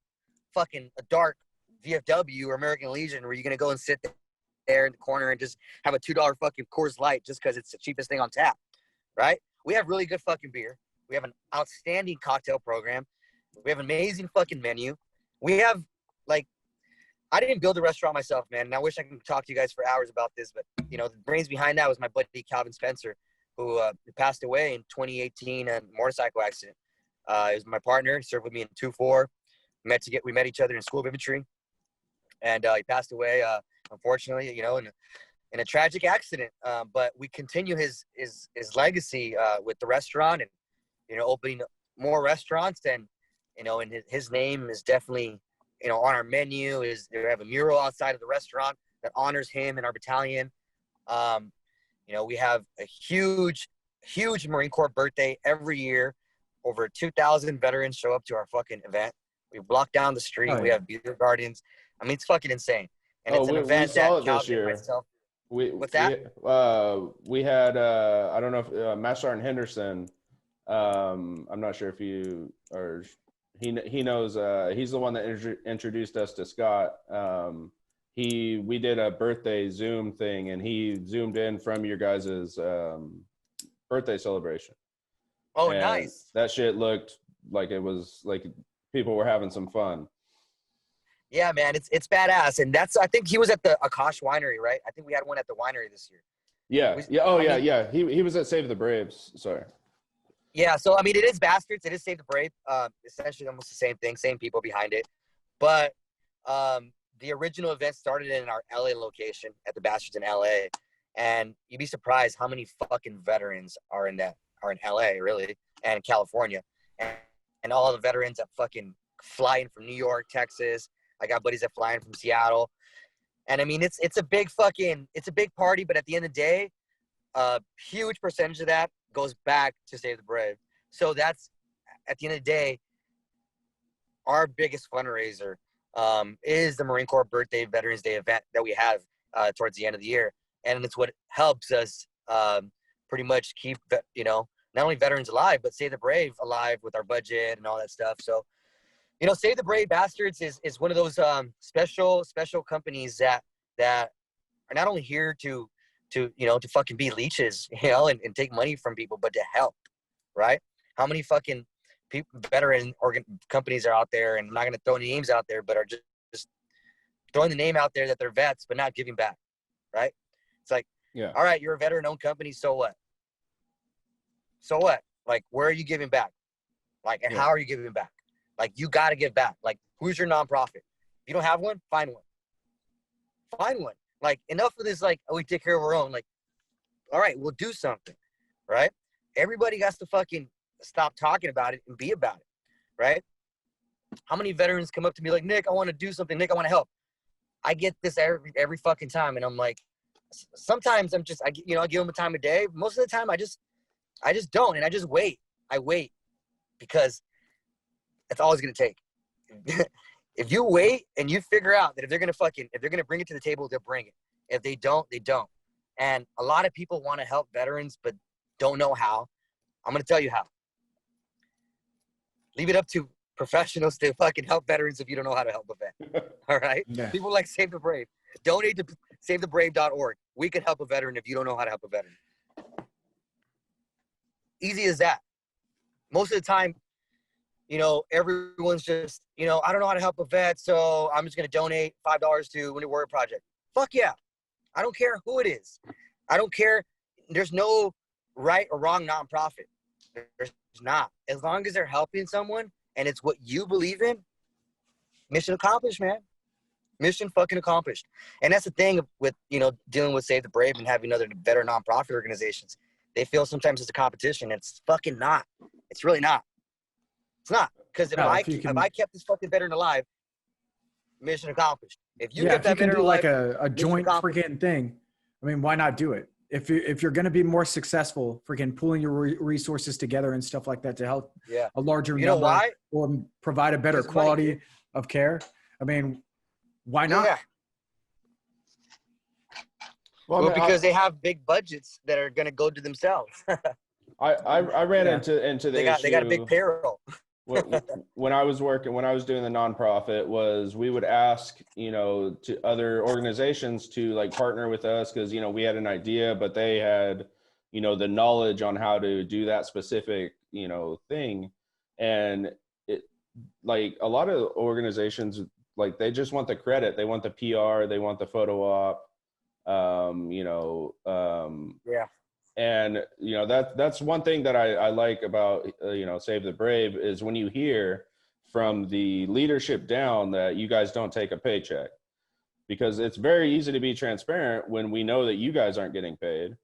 fucking a dark VFW or American Legion where you're going to go and sit there in the corner and just have a $2 fucking Coors Light just because it's the cheapest thing on tap, right? We have really good fucking beer. We have an outstanding cocktail program. We have an amazing fucking menu. We have, like, I didn't build the restaurant myself, man, and I wish I could talk to you guys for hours about this, but, the brains behind that was my buddy Calvin Spencer, who passed away in 2018 in a motorcycle accident. He was my partner. He served with me in 2-4. We met each other in School of Infantry, and he passed away, unfortunately, in a tragic accident. But we continue his legacy with the restaurant and, opening more restaurants. And, and his name is definitely, on our menu. We have a mural outside of the restaurant that honors him and our battalion. We have a huge Marine Corps birthday every year. Over 2,000 veterans show up to our fucking event. We block down the street. We have beer gardens. I mean, it's fucking insane. And it's an event that Calvin and myself. What's that? We had I don't know if Master Sergeant Henderson. I'm not sure if you or he knows. He's the one that introduced us to Scott. We did a birthday Zoom thing, and he zoomed in from your guys's birthday celebration. Oh, and nice! That shit looked like it was like people were having some fun. Yeah, man, it's badass, and I think he was at the Akash Winery, right? I think we had one at the winery this year. Yeah. He was at Save the Braves. Sorry. Yeah, so I mean, it is Bastards. It is Save the Brave. Essentially, almost the same thing, same people behind it. But the original event started in our LA location at the Bastards in LA, and you'd be surprised how many fucking veterans are in LA, really, and California, and all the veterans that fucking fly in from New York, Texas. I got buddies that fly in from Seattle, and I mean, it's a big party. But at the end of the day, a huge percentage of that goes back to Save the Brave. So that's, at the end of the day, our biggest fundraiser is the Marine Corps Birthday Veterans Day event that we have towards the end of the year. And it's what helps us pretty much keep, not only veterans alive, but Save the Brave alive with our budget and all that stuff. So, Save the Brave Bastards is one of those special companies that are not only here to fucking be leeches, and take money from people, but to help, right? How many fucking veteran companies are out there, and I'm not going to throw any names out there, but are just throwing the name out there that they're vets, but not giving back, right? It's like, yeah, all right, you're a veteran-owned company, so what? So what? Like, where are you giving back? Like, and how are you giving back? Like, you got to give back. Like, who's your nonprofit? If you don't have one, find one. Find one. Like, enough of this, like, oh, we take care of our own. Like, all right, we'll do something, right? Everybody has to fucking stop talking about it and be about it, right? How many veterans come up to me like, Nick, I want to do something. Nick, I want to help. I get this every fucking time, and I'm like, sometimes I'm just, I give them a time of day. Most of the time, I just don't, and I just wait. I wait because that's all it's going to take. if you wait and you figure out that if they're gonna bring it to the table, they'll bring it. If they don't, they don't. And a lot of people want to help veterans, but don't know how. I'm gonna tell you how. Leave it up to professionals to fucking help veterans if you don't know how to help a vet. All right? Yeah. People like Save the Brave. Donate to savethebrave.org. We can help a veteran if you don't know how to help a veteran. Easy as that. Most of the time, everyone's just, I don't know how to help a vet, so I'm just going to donate $5 to Wounded Warrior Project. Fuck yeah. I don't care who it is. I don't care. There's no right or wrong nonprofit. There's not. As long as they're helping someone and it's what you believe in, mission accomplished, man. Mission fucking accomplished. And that's the thing with, dealing with Save the Brave and having other veteran nonprofit organizations. They feel sometimes it's a competition. It's fucking not. It's really not. It's not. Because if I kept this fucking veteran alive, mission accomplished. If you kept that veteran do alive, like a joint freaking thing, I mean, why not do it? If you're going to be more successful, freaking pooling your resources together and stuff like that to help a larger number why? Or provide a better quality of care. I mean, why not? Yeah. Well, because they have big budgets that are going to go to themselves. I ran into the they got a big payroll. when I was doing the nonprofit, was we would ask, to other organizations to like partner with us because, we had an idea, but they had, the knowledge on how to do that specific, thing. And it, like a lot of organizations, like they just want the credit. They want the PR, they want the photo op, and that's one thing that I like about Save the Brave is when you hear from the leadership down that you guys don't take a paycheck, because it's very easy to be transparent when we know that you guys aren't getting paid.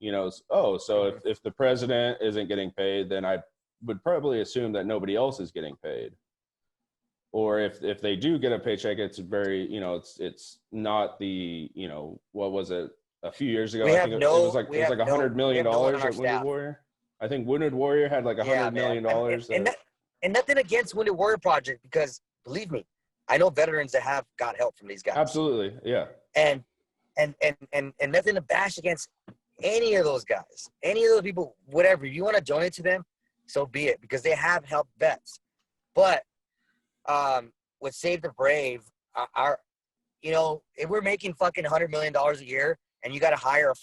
So if the president isn't getting paid, then I would probably assume that nobody else is getting paid. Or if they do get a paycheck, it's very, it's not the, what was it? A few years ago, I think it was like $100 million at Wounded Warrior. I think Wounded Warrior had like $100 million. And nothing against Wounded Warrior Project, because believe me, I know veterans that have got help from these guys. Absolutely, yeah. And nothing to bash against any of those guys, any of those people, whatever. You want to donate to them, so be it, because they have helped vets. But with Save the Brave, if we're making fucking $100 million a year, and you got to hire a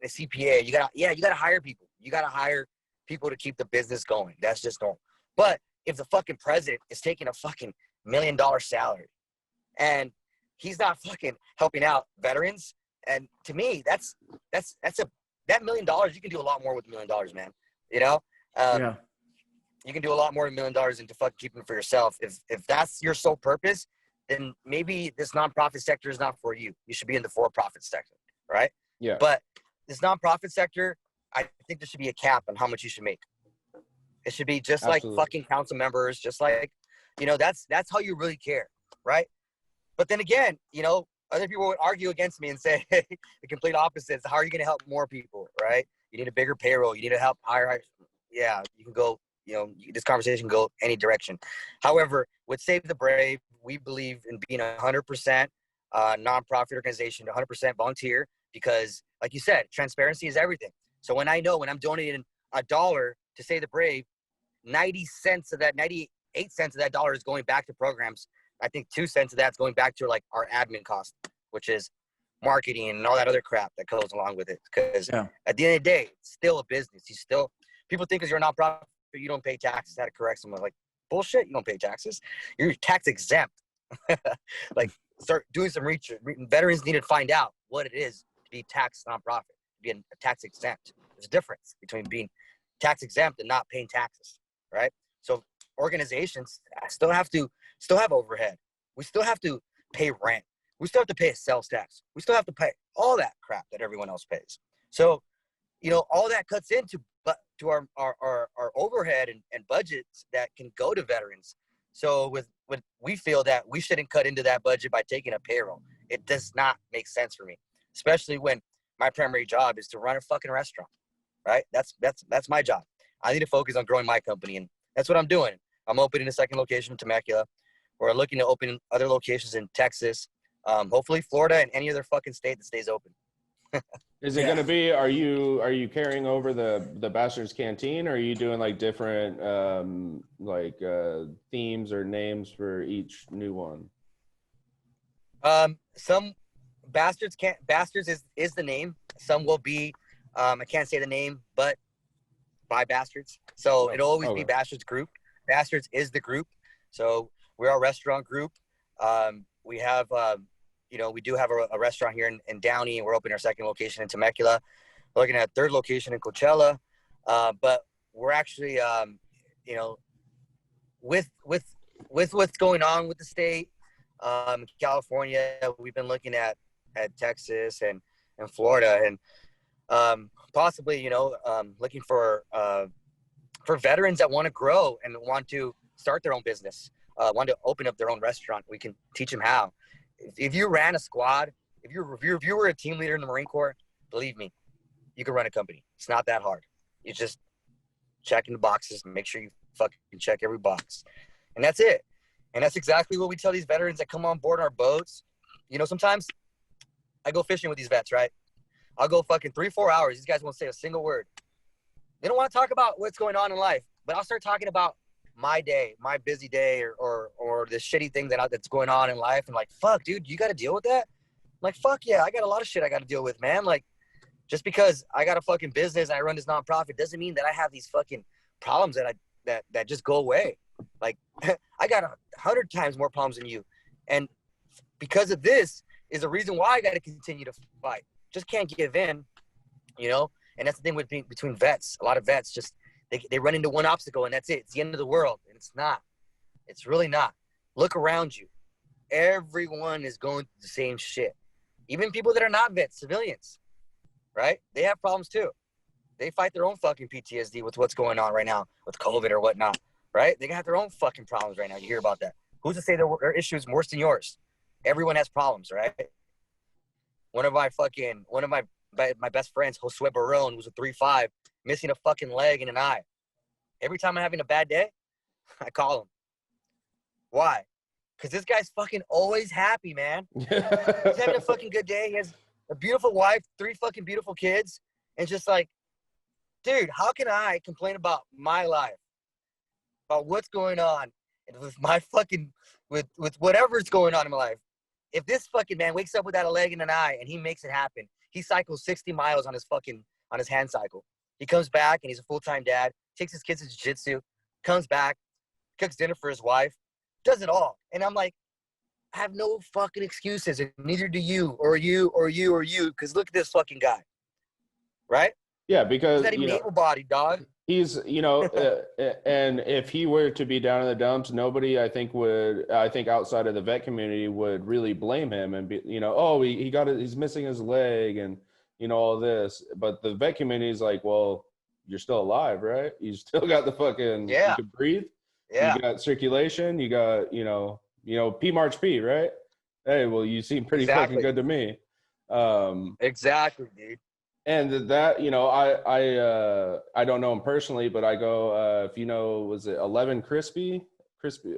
CPA. You got to hire people. You got to hire people to keep the business going. That's just normal. But if the fucking president is taking a fucking $1 million salary and he's not fucking helping out veterans, and to me, that $1 million, you can do a lot more with $1 million, man. You can do a lot more than $1 million into fucking keeping it for yourself. If that's your sole purpose, then maybe this nonprofit sector is not for you. You should be in the for-profit sector. Right? Yeah. But this nonprofit sector, I think there should be a cap on how much you should make. It should be just like fucking council members, just like, that's how you really care, right? But then again, other people would argue against me and say, hey, the complete opposites. How are you going to help more people, right? You need a bigger payroll. You need to help hire. Yeah, you can go, this conversation can go any direction. However, with Save the Brave, we believe in being 100% nonprofit organization, 100% volunteer, because like you said, transparency is everything. So when I'm donating $1 to Save the Brave, 98 cents of that dollar is going back to programs. I think 2 cents of that's going back to like our admin cost, which is marketing and all that other crap that goes along with it. Because at the end of the day, it's still a business. People think because you're a nonprofit, you don't pay taxes. How to correct someone? Like, bullshit, you don't pay taxes. You're tax exempt. Like, start doing some research. Veterans need to find out what it is to be tax nonprofit, to be a tax exempt. There's a difference between being tax exempt and not paying taxes, right? So organizations still have overhead. We still have to pay rent. We still have to pay a sales tax. We still have to pay all that crap that everyone else pays. So, all that cuts into our overhead and budgets that can go to veterans. So when we feel that we shouldn't cut into that budget by taking a payroll, it does not make sense for me, especially when my primary job is to run a fucking restaurant, right? That's my job. I need to focus on growing my company, and that's what I'm doing. I'm opening a second location in Temecula. We're looking to open other locations in Texas, hopefully Florida and any other fucking state that stays open. Is it going to be? Are you carrying over the Bastards Canteen? Or are you doing like different themes or names for each new one? Some Bastards is the name. Some will be I can't say the name, but by Bastards. So it'll always be Bastards Group. Bastards is the group. So we're a restaurant group. We have we do have a restaurant here in Downey, and we're opening our second location in Temecula. We're looking at a third location in Coachella. But we're actually with what's going on with the state, California, we've been looking at Texas and Florida, and possibly looking for veterans that want to grow and want to start their own business, want to open up their own restaurant. We can teach them how. If you ran a squad, if you were a team leader in the Marine Corps, believe me, you can run a company. It's not that hard. You just check in the boxes and make sure you fucking check every box, and that's it. And that's exactly what we tell these veterans that come on board our boats. Sometimes I go fishing with these vets, right? I'll go fucking 3-4 hours. These guys won't say a single word. They don't want to talk about what's going on in life, but I'll start talking about my day, my busy day, or this shitty thing that's going on in life. And like, fuck, dude, you got to deal with that? I'm like, fuck yeah, I got a lot of shit I got to deal with, man. Like, just because I got a fucking business and I run this nonprofit doesn't mean that I have these fucking problems that just go away. Like, I got 100 times more problems than you. And because of this is the reason why I got to continue to fight. Just can't give in, And that's the thing between vets. A lot of vets just, they run into one obstacle and that's it. It's the end of the world. And it's not. It's really not. Look around you. Everyone is going through the same shit. Even people that are not vets, civilians, right? They have problems too. They fight their own fucking PTSD with what's going on right now with COVID or whatnot, right? They got their own fucking problems right now. You hear about that. Who's to say their issues worse than yours? Everyone has problems, right? One of my best friends, Josue Barone, was a 3'5", missing a fucking leg and an eye. Every time I'm having a bad day, I call him. Why? Because this guy's fucking always happy, man. He's having a fucking good day. He has a beautiful wife, 3 fucking beautiful kids. And just like, dude, how can I complain about my life? About what's going on with my fucking, with whatever's going on in my life. If this fucking man wakes up without a leg and an eye and he makes it happen, he cycles 60 miles on his hand cycle. He comes back and he's a full-time dad, takes his kids to jiu-jitsu, comes back, cooks dinner for his wife, does it all. And I'm like, I have no fucking excuses, and neither do you, or you, or you, or you, because look at this fucking guy. Right? Yeah, because he's not even able-bodied, dog. He's, and if he were to be down in the dumps, nobody, I think outside of the vet community would really blame him and be, he's missing his leg and, all this. But the vet community is like, well, you're still alive, right? You still got the fucking, you can breathe. Yeah. You got circulation. You got, P March P, right? Hey, well, you seem pretty fucking good to me. Exactly, dude. And that, I don't know him personally, but I go, was it 11 Crispy? Crispy.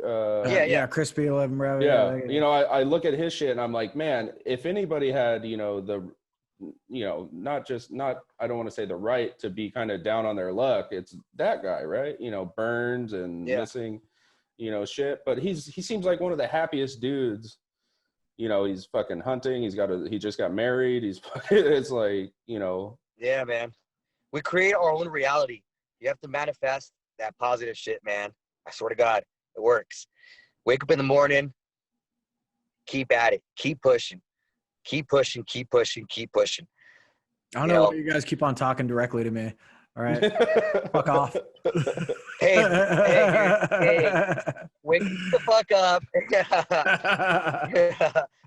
Crispy 11, bro. Yeah. I look at his shit and I'm like, man, if anybody had, I don't want to say the right to be kind of down on their luck, it's that guy, right? Burns and missing, shit. But he seems like one of the happiest dudes. He's fucking hunting. He just got married. It's like, Yeah, man. We create our own reality. You have to manifest that positive shit, man. I swear to God, it works. Wake up in the morning, keep at it. Keep pushing. Keep pushing, keep pushing, keep pushing. I don't know why you guys keep on talking directly to me. All right. Fuck off. Hey, wake the fuck up.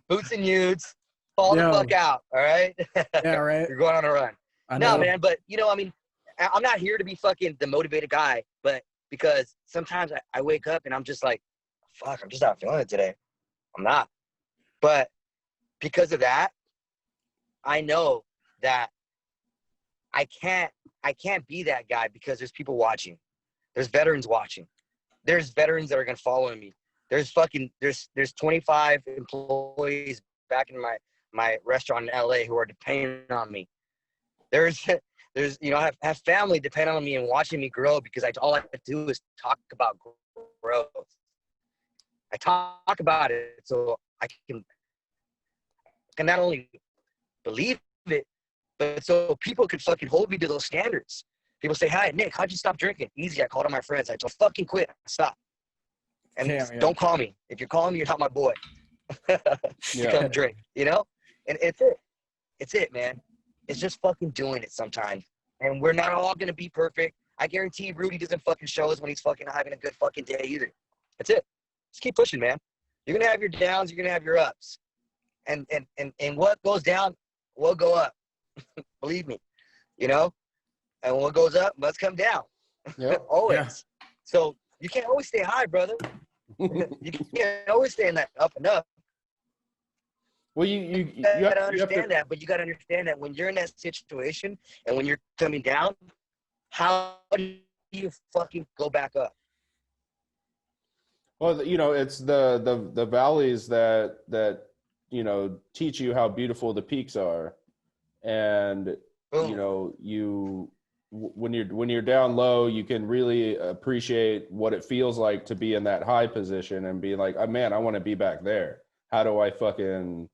Boots and nudes. Fall the fuck out. All right. Yeah, right. You're going on a run. No, man, but I'm not here to be fucking the motivated guy, but because sometimes I wake up and I'm just like, fuck, I'm just not feeling it today. I'm not. But because of that, I know that I can't be that guy because there's people watching. There's veterans watching. There's veterans that are going to follow me. There's 25 employees back in my restaurant in LA who are depending on me. There's I have family depending on me and watching me grow because all I do is talk about growth. I talk about it so I can not only believe it, but so people could fucking hold me to those standards. People say, "Hi, Nick, how'd you stop drinking?" Easy. I called all my friends. I told fucking quit. Stop. And don't call me. If you're calling me, you're not my boy. Come drink, And it's it. It's it, man. It's just fucking doing it sometimes. And we're not all going to be perfect. I guarantee Rudy doesn't fucking show us when he's fucking having a good fucking day either. That's it. Just keep pushing, man. You're going to have your downs. You're going to have your ups. And what goes down will go up. Believe me, And what goes up must come down. Yep. Always. Yeah. So you can't always stay high, brother. You can't always stay in that up and up. Well, you gotta understand that, but you gotta understand that when you're in that situation and when you're coming down, how do you fucking go back up? Well, it's the valleys that teach you how beautiful the peaks are, and Boom. when you're down low, you can really appreciate what it feels like to be in that high position and be like, oh, man, I want to be back there. How do I fucking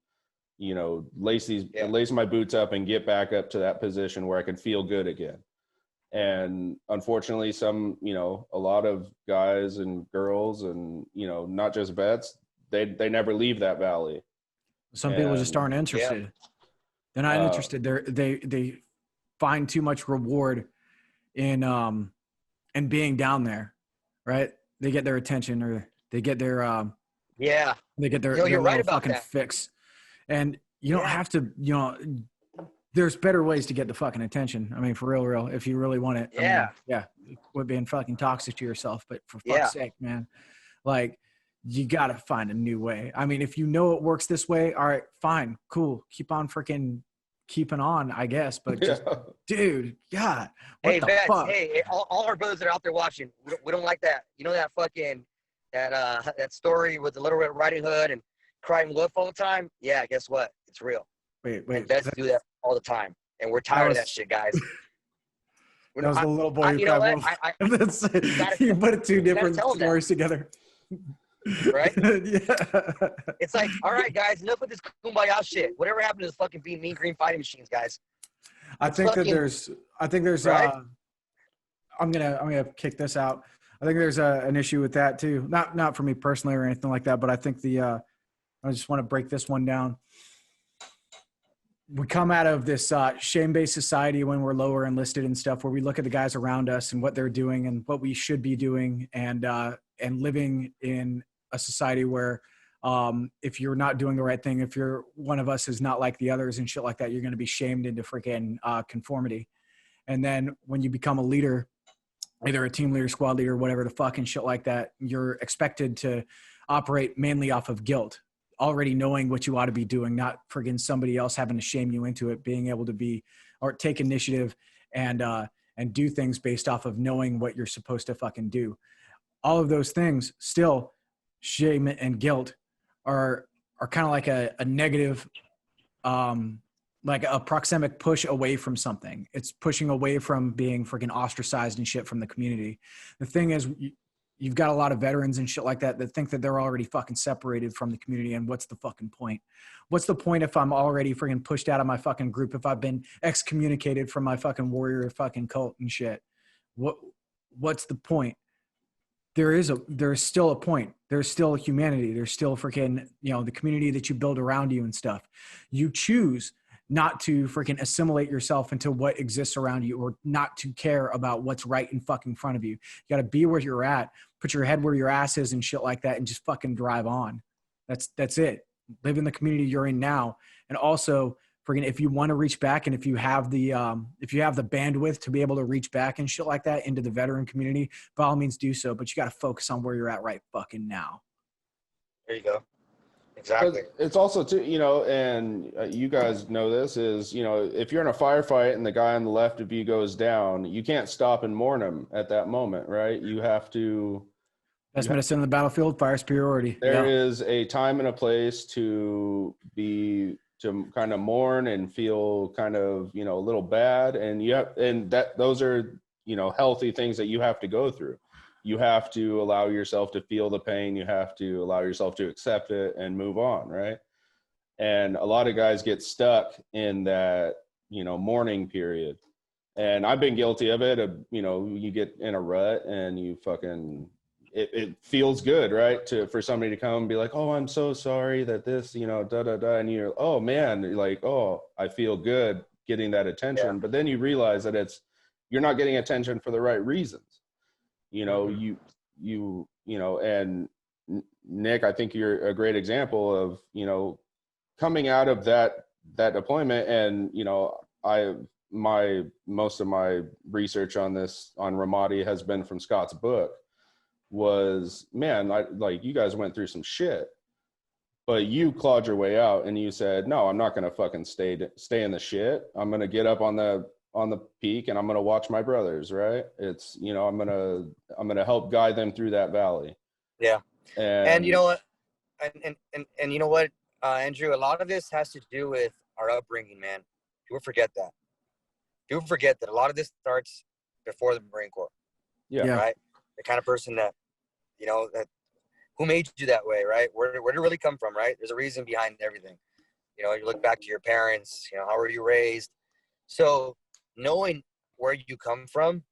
lace my boots up and get back up to that position where I can feel good again? And unfortunately, a lot of guys and girls and, not just vets, they never leave that valley. Some people just aren't interested. Yeah. They're not interested. They find too much reward in being down there, right? They get their attention or they get their they get their you're right about fucking that. fix. And you don't have to, there's better ways to get the fucking attention. I mean, for real, if you really want it. Yeah. I mean, quit being fucking toxic to yourself, but for fuck's sake, man, like you got to find a new way. I mean, if you know it works this way, all right, fine, cool. Keep on freaking keeping on, I guess. But just, dude, God, what the fuck? Hey, all our brothers that are out there watching, we don't like that. You know that fucking, that story with the Little Red Riding Hood and crying wolf all the time? Yeah, guess what? It's real. Wait. Vets do that all the time. And we're tired of that shit, guys. That was the little boy who cried wolf. You put two different stories together. Right? Yeah. It's like, all right, guys, enough with this kumbaya shit. Whatever happened to this fucking Mean Green Fighting Machines, guys? I think there's right? I'm gonna kick this out. I think there's an issue with that too. Not for me personally or anything like that, but I think I just want to break this one down. We come out of this shame-based society when we're lower enlisted and stuff, where we look at the guys around us and what they're doing and what we should be doing, and living in a society where if you're not doing the right thing, if you're one of us is not like the others and shit like that, you're going to be shamed into freaking conformity. And then when you become a leader, either a team leader, squad leader, whatever the fuck and shit like that, you're expected to operate mainly off of guilt, already knowing what you ought to be doing, not friggin' somebody else having to shame you into it, being able to be or take initiative and do things based off of knowing what you're supposed to fucking do. All of those things, still, shame and guilt are kind of like a negative, like a proxemic push away from something. It's pushing away from being freaking ostracized and shit from the community. The thing is, you've got a lot of veterans and shit like that think that they're already fucking separated from the community. And what's the fucking point? What's the point if I'm already freaking pushed out of my fucking group, if I've been excommunicated from my fucking warrior fucking cult and shit? What's the point? There's still a point. There's still humanity. There's still freaking, the community that you build around you and stuff. You choose not to freaking assimilate yourself into what exists around you, or not to care about what's right in fucking front of you. You got to be where you're at, put your head where your ass is and shit like that, and just fucking drive on. That's it. Live in the community you're in now. And also, friggin', if you want to reach back, and if you have the bandwidth to be able to reach back and shit like that into the veteran community, by all means do so. But you got to focus on where you're at right fucking now. There you go. Exactly. It's also too, and you guys know this is, if you're in a firefight and the guy on the left of you goes down, you can't stop and mourn him at that moment, right? You have to Best medicine on the battlefield, fire superiority. There is a time and a place to kind of mourn and feel kind of, you know, a little bad. And those are, you know, healthy things that you have to go through. You have to allow yourself to feel the pain. You have to allow yourself to accept it and move on. Right. And a lot of guys get stuck in that, you know, mourning period. And I've been guilty of it. You know, you get in a rut and you fucking, it feels good, right? For somebody to come and be like, oh, I'm so sorry that this, you know, and you're, oh man, you're like, oh, I feel good getting that attention. Yeah. But then you realize that you're not getting attention for the right reasons. You know, you know, and Nick, I think you're a great example of, you know, coming out of that deployment. And, you know, most of my research on Ramadi has been from Scott's book. Was, man, like you guys went through some shit, but you clawed your way out and you said, no, I'm not going to fucking stay in the shit. I'm going to get up on the peak and I'm going to watch my brothers. Right. It's, you know, I'm going to help guide them through that valley. Yeah. And you know what, and you know what, Andrew, a lot of this has to do with our upbringing, man. People forget that a lot of this starts before the Marine Corps. Yeah. Right. The kind of person that, you know, who made you that way, right? Where did it really come from, right? There's a reason behind everything. You know, you look back to your parents, you know, how were you raised? So knowing where you come from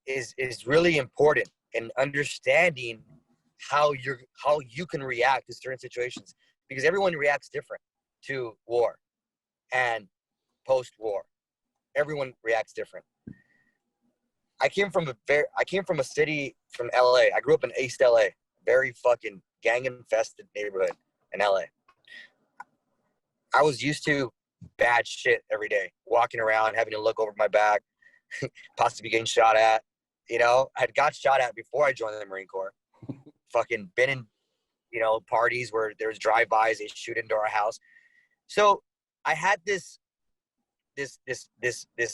is really important, and understanding how you can react to certain situations, because everyone reacts different to war and post-war. Everyone reacts different. I came from a city from LA. I grew up in East LA, very fucking gang infested neighborhood in LA. I was used to bad shit every day, walking around, having to look over my back, possibly getting shot at. You know, I had got shot at before I joined the Marine Corps. Fucking been in, you know, parties where there was drive-bys, they shoot into our house. So I had this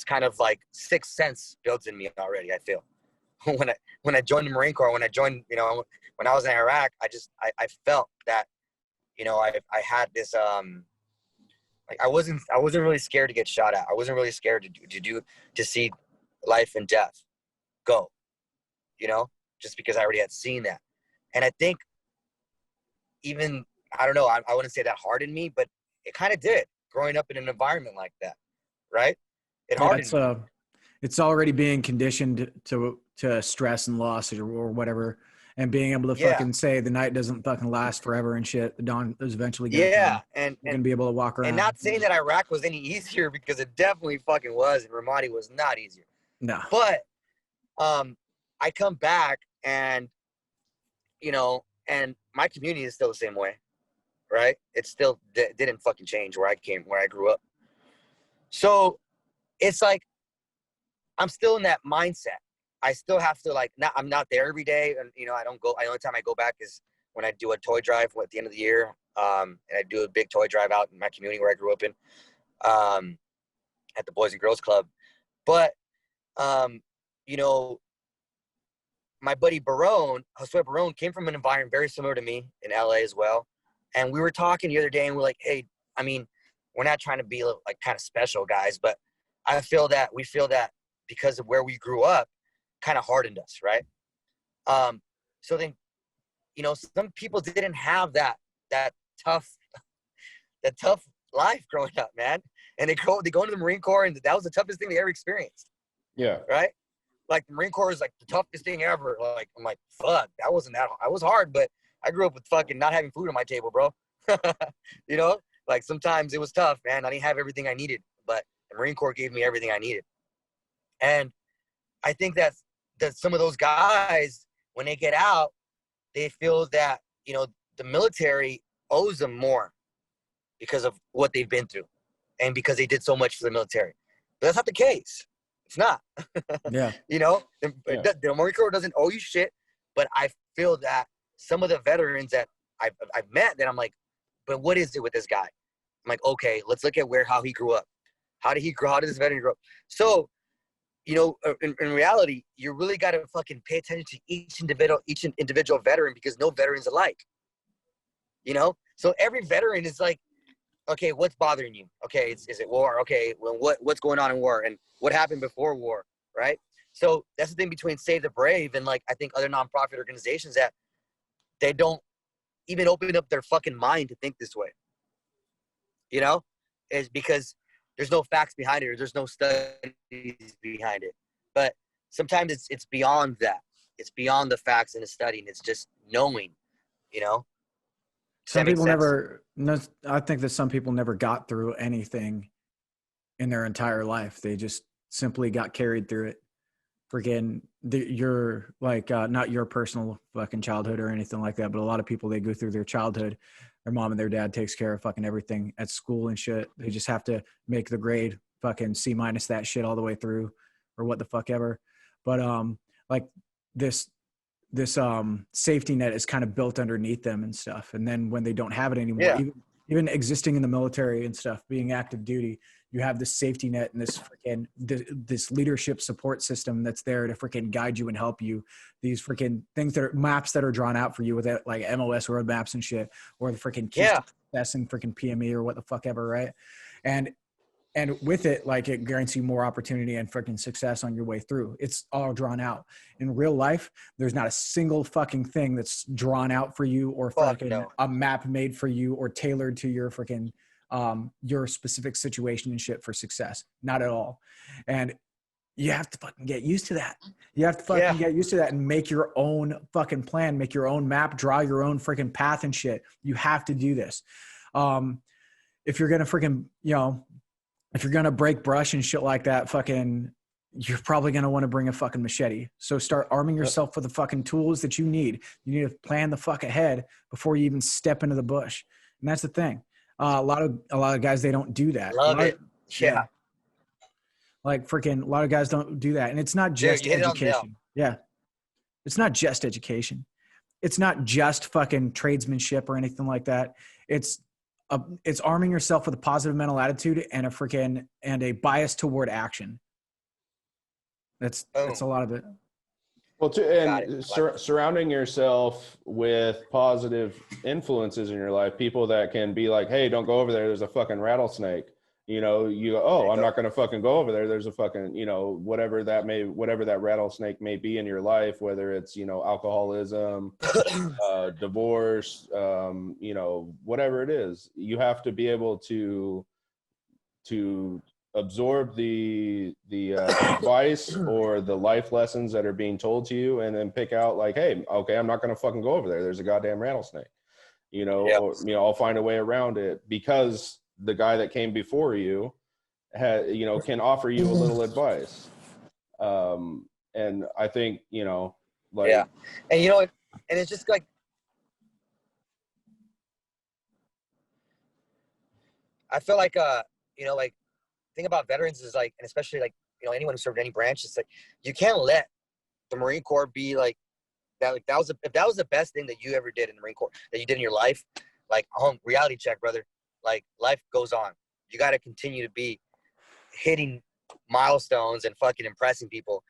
kind of like sixth sense built in me already. I feel when I joined the Marine Corps, when I was in Iraq, I felt that, you know, I had this like I wasn't really scared to get shot at. I wasn't really scared to see life and death go, you know, just because I already had seen that. And I think even, I don't know, I wouldn't say that hardened me, but it kind of did, growing up in an environment like that. Right? It hardened me. It's already being conditioned to stress and loss or whatever, and being able to fucking say the night doesn't fucking last forever and shit. The dawn is eventually gonna come. And you're gonna be able to walk around. And not saying that Iraq was any easier, because it definitely fucking was, and Ramadi was not easier. No. But I come back, and you know, and my community is still the same way, right? It still didn't fucking change where I grew up. So it's like, I'm still in that mindset. I still have to I'm not there every day. And, you know, the only time I go back is when I do a toy drive at the end of the year. And I do a big toy drive out in my community where I grew up in, at the Boys and Girls Club. But, you know, my buddy Josue Barone came from an environment very similar to me in LA as well. And we were talking the other day and we're like, hey, I mean, we're not trying to be like kind of special guys, but we feel that because of where we grew up kind of hardened us. Right. So then, you know, some people didn't have that tough life growing up, man. And they go into the Marine Corps, and that was the toughest thing they ever experienced. Yeah. Right. Like the Marine Corps is like the toughest thing ever. Like, I'm like, fuck, that wasn't that hard. I was hard, but I grew up with fucking not having food on my table, bro. You know, like sometimes it was tough, man. I didn't have everything I needed, but the Marine Corps gave me everything I needed. And I think that some of those guys, when they get out, they feel that, you know, the military owes them more because of what they've been through and because they did so much for the military. But that's not the case. It's not. Yeah. You know, the Marine Corps doesn't owe you shit, but I feel that some of the veterans that I've met, that I'm like, but what is it with this guy? I'm like, okay, let's look at how he grew up. How did this veteran grow up? So in reality, you really got to fucking pay attention to each individual veteran, because no veteran's alike. So every veteran is like, okay, what's bothering you? Okay, is it war? Okay, well, what's going on in war, and what happened before war, right? So that's the thing between Save the Brave and like I think other nonprofit organizations, that they don't even open up their fucking mind to think this way. Is because there's no facts behind it, or there's no studies behind it. But sometimes it's beyond that. It's beyond the facts and the studying. It's just knowing, Some people never. No, I think that some people never got through anything in their entire life. They just simply got carried through it. Freaking, your like not your personal fucking childhood or anything like that, but a lot of people, they go through their childhood. Their mom and their dad takes care of fucking everything at school and shit. They just have to make the grade, fucking C- that shit all the way through, or what the fuck ever. But like this safety net is kind of built underneath them and stuff. And then when they don't have it anymore, even existing in the military and stuff, being active duty, you have this safety net and this freaking this leadership support system that's there to freaking guide you and help you. These freaking things that are maps that are drawn out for you with it, like MOS roadmaps and shit, or the freaking keys to success and freaking PME or what the fuck ever, right? And with it, like, it guarantees you more opportunity and freaking success on your way through. It's all drawn out. In real life, there's not a single fucking thing that's drawn out for you, or fucking a map made for you, or tailored to your freaking your specific situation and shit for success. Not at all. And you have to fucking get used to that. You have to fucking get used to that and make your own fucking plan, make your own map, draw your own freaking path and shit. You have to do this. If you're gonna freaking, if you're going to break brush and shit like that, fucking, you're probably going to want to bring a fucking machete. So start arming yourself with the fucking tools that you need. You need to plan the fuck ahead before you even step into the bush. And that's the thing. A lot of guys, they don't do that. Love it. Yeah. Like freaking, a lot of guys don't do that. And it's not just education. Yeah. It's not just education. It's not just fucking tradesmanship or anything like that. It's arming yourself with a positive mental attitude and a bias toward action. That's a lot of it. Well, surrounding yourself with positive influences in your life, people that can be like, hey, don't go over there, there's a fucking rattlesnake. You go, oh, I'm not going to fucking go over there. There's a fucking, whatever that rattlesnake may be in your life, whether it's, alcoholism, divorce, whatever it is, you have to be able to absorb the advice or the life lessons that are being told to you, and then pick out like, hey, okay, I'm not going to fucking go over there. There's a goddamn rattlesnake, or, I'll find a way around it, because the guy that came before you can offer you a little advice. And I think, and and it's just like, I feel like, thing about veterans is like, and especially like, anyone who served any branch, it's like, you can't let the Marine Corps be like that. Like if that was the best thing that you ever did in the Marine Corps, that you did in your life, like, reality check, brother. Like, life goes on. You got to continue to be hitting milestones and fucking impressing people,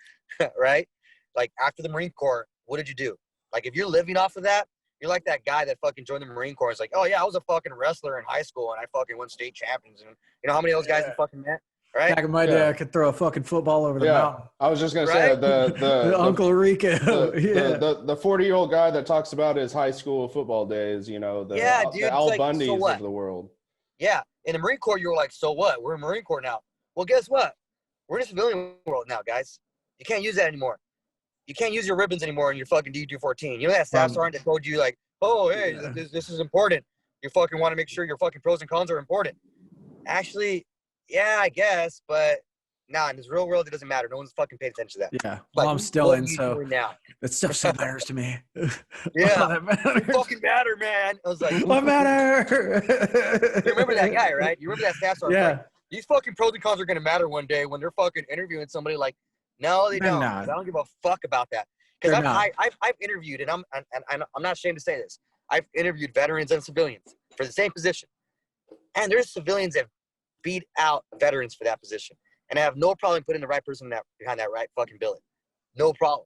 right? Like, after the Marine Corps, what did you do? Like, if you're living off of that, you're like that guy that fucking joined the Marine Corps. It's like, oh yeah, I was a fucking wrestler in high school and I fucking won state champions. And you know how many of those guys you fucking met, right? Back in my day, I could throw a fucking football over the mountain. I was just gonna say the Uncle Rico, the 40-year-old guy that talks about his high school football days. The Al Bundys of the world. Yeah, in the Marine Corps, you were like, so what? We're in Marine Corps now. Well, guess what? We're in a civilian world now, guys. You can't use that anymore. You can't use your ribbons anymore in your fucking D214. You know that staff sergeant that told you, like, oh, hey, this is important. You fucking want to make sure your fucking pros and cons are important. Actually, yeah, I guess, but nah, in this real world, it doesn't matter. No one's fucking paying attention to that. Yeah, well, I'm still in, so that stuff still matters to me. Yeah, it fucking matter, man. I was like, what matter? You remember that guy, right? You remember that staff sergeant? Yeah. Like, these fucking pros and cons are going to matter one day when they're fucking interviewing somebody. Like, no, they don't. I don't give a fuck about that. Because I've interviewed, and I'm not ashamed to say this. I've interviewed veterans and civilians for the same position. And there's civilians that beat out veterans for that position. And I have no problem putting the right person behind that right fucking billet. No problem.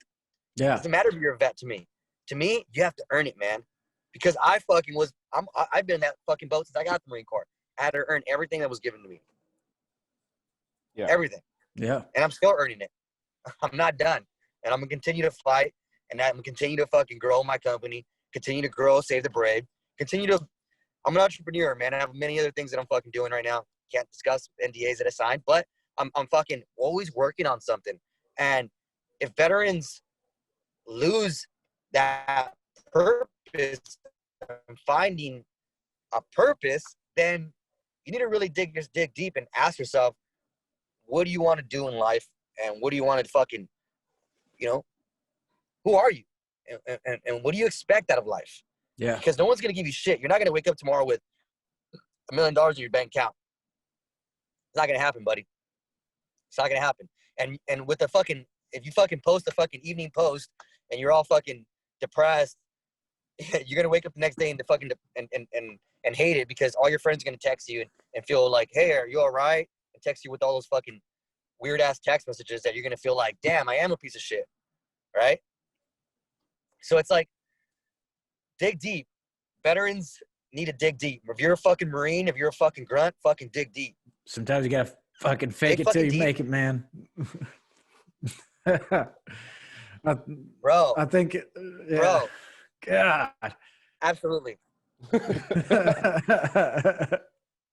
Yeah. It doesn't matter if you're a vet to me. To me, you have to earn it, man. Because I've been in that fucking boat since I got the Marine Corps. I had to earn everything that was given to me. Yeah. Everything. Yeah. And I'm still earning it. I'm not done. And I'm going to continue to fight. And I'm going to continue to fucking grow my company. Continue to grow Save the Brave. I'm an entrepreneur, man. I have many other things that I'm fucking doing right now. Can't discuss NDAs that I signed. But I'm fucking always working on something. And if veterans lose that purpose and finding a purpose, then you need to really dig deep and ask yourself, what do you want to do in life? And what do you want to fucking, who are you? And what do you expect out of life? Yeah. Because no one's going to give you shit. You're not going to wake up tomorrow with $1 million in your bank account. It's not going to happen, buddy. It's not going to happen. And with the fucking, if you fucking post a fucking evening post and you're all fucking depressed, you're going to wake up the next day and fucking and hate it because all your friends are going to text you and feel like, hey, are you all right? And text you with all those fucking weird ass text messages that you're going to feel like, damn, I am a piece of shit. Right? So it's like, dig deep. Veterans need to dig deep. If you're a fucking Marine, if you're a fucking grunt, fucking dig deep. Sometimes you gotta fucking fake Dig it till fucking you deep. make it, man. Bro. I think, yeah. Bro. God. Absolutely.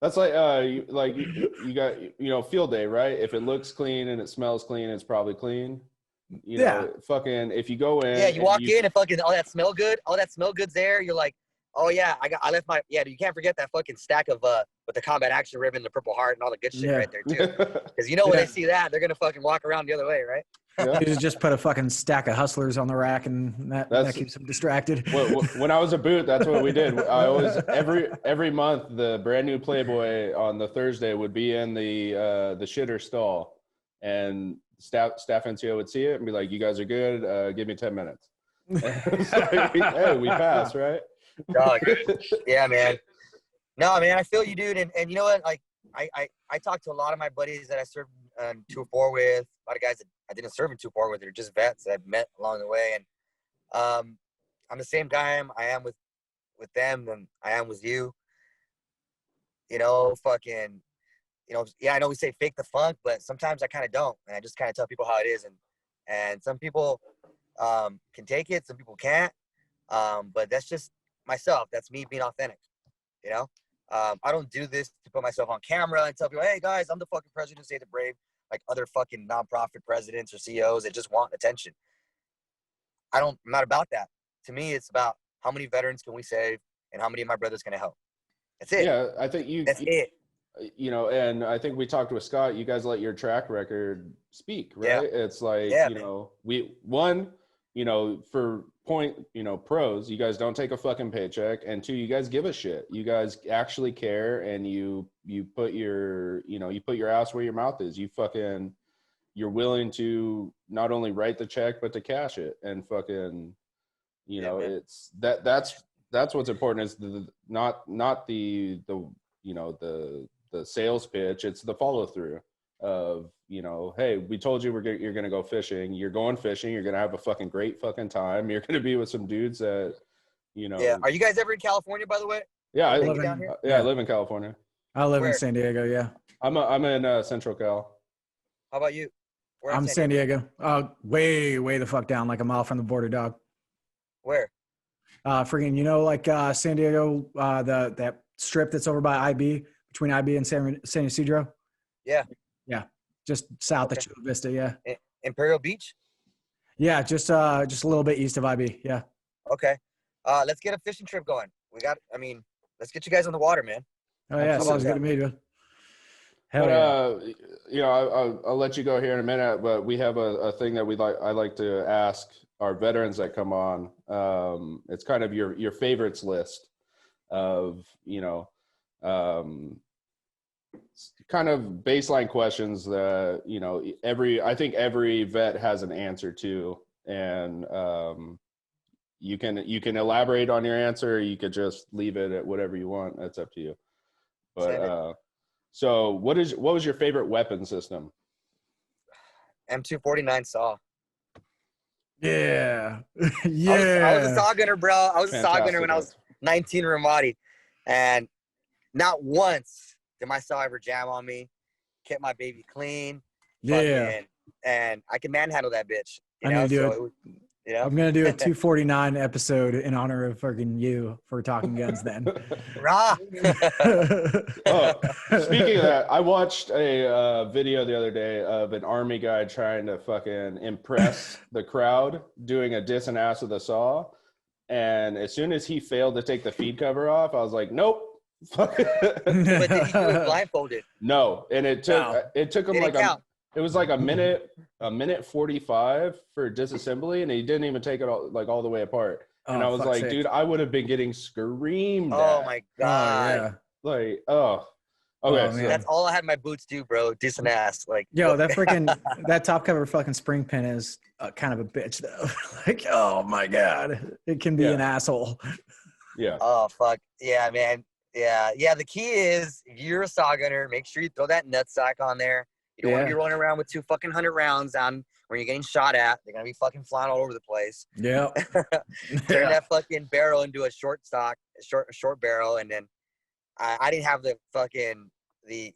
That's like you got field day, right? If it looks clean and it smells clean, it's probably clean. Fucking if you go in, Yeah, you walk in and fucking all that smell good's there. You're like, oh yeah, I left my you can't forget that fucking stack of with the combat action ribbon, the Purple Heart, and all the good shit right there too. Because when they see that, they're gonna fucking walk around the other way, right? You just put a fucking stack of Hustlers on the rack, and that keeps them distracted. When I was a boot, that's what we did. I always every month the brand new Playboy on the Thursday would be in the shitter stall, and staff NCO would see it and be like, "You guys are good. Give me 10 minutes." Hey, we passed, right? Dog. Yeah, man. No, man, I feel you, dude. And you know what? Like, I talked to a lot of my buddies that I served 204 with, a lot of guys that I didn't serve in 204 with. They're just vets that I've met along the way. And I'm the same guy I am with them than I am with you. Fucking, yeah, I know we say fake the funk, but sometimes I kind of don't. And I just kind of tell people how it is. And some people can take it, some people can't. But that's just myself. That's me being authentic. I don't do this to put myself on camera and tell people, hey guys, I'm the fucking president of Save the Brave, like other fucking nonprofit presidents or CEOs that just want attention. I'm not about that. To me, it's about how many veterans can we save and how many of my brothers can I help. That's it. Yeah, I think that's it. And I think we talked with Scott, you guys let your track record speak, right? Yeah. It's like, for pros, you guys don't take a fucking paycheck, and two, you guys give a shit. You guys actually care, and you put your ass where your mouth is. You're willing to not only write the check, but to cash it, and fucking, it's that's what's important, is not the sales pitch. It's the follow through of, hey, we told you you're going to go fishing. You're going fishing. You're going to have a fucking great fucking time. You're going to be with some dudes that, Yeah. Are you guys ever in California, by the way? Yeah. I live in California. I live in San Diego. Yeah. I'm in Central Cal. How about you? I'm San Diego. Way the fuck down, like a mile from the border, dog. Where? Freaking, San Diego, that strip that's over by IB, between IB and San Ysidro. Yeah. Yeah. Just south of Chula Vista. Yeah. Imperial Beach? Yeah. Just a little bit east of IB. Yeah. Okay. Let's get a fishing trip going. Let's get you guys on the water, man. Oh yeah. Sounds good to me, dude. Hell yeah. I'll let you go here in a minute, but we have a thing that I like to ask our veterans that come on. It's kind of your favorites list of, kind of baseline questions that, I think every vet has an answer to, and you can elaborate on your answer, or you could just leave it at whatever you want. That's up to you. But so what was your favorite weapon system? M249 saw. Yeah. I was a saw gunner, bro. I was a saw gunner when I was Fantastic. 19 in Ramadi. And not once did my saw ever jam on me. Kept my baby clean. Yeah. Fucking, and I can manhandle that bitch. You I know, need to do so it. it was, you know. I'm gonna do a 249 episode in honor of fucking you for talking guns. Then, Rah. Oh, speaking of that, I watched a video the other day of an army guy trying to fucking impress the crowd doing a diss and ass with a saw, and as soon as he failed to take the feed cover off, I was like, nope. But did he do it blindfolded? No, and it took him Did like it count? it was like a minute 45 for disassembly, and he didn't even take it all the way apart. And I was like, sake. dude, I would have been getting screamed Oh at. my Oh god. yeah. Like, okay, Oh, so man. That's all I had my boots do, bro. Diss and ass. Like, Yo, that freaking that top cover fucking spring pin is kind of a bitch though. Like, oh my god, it can be Yeah. an asshole. yeah, oh fuck. Yeah, man. Yeah. The key is if you're a saw gunner, make sure you throw that nutsack on there. You don't want to Yeah. be rolling around with 2 fucking 100 rounds on when you're getting shot at. They're gonna be fucking flying all over the place. Yeah. Turn that fucking barrel into a short stock, a short barrel, and then I didn't have the fucking the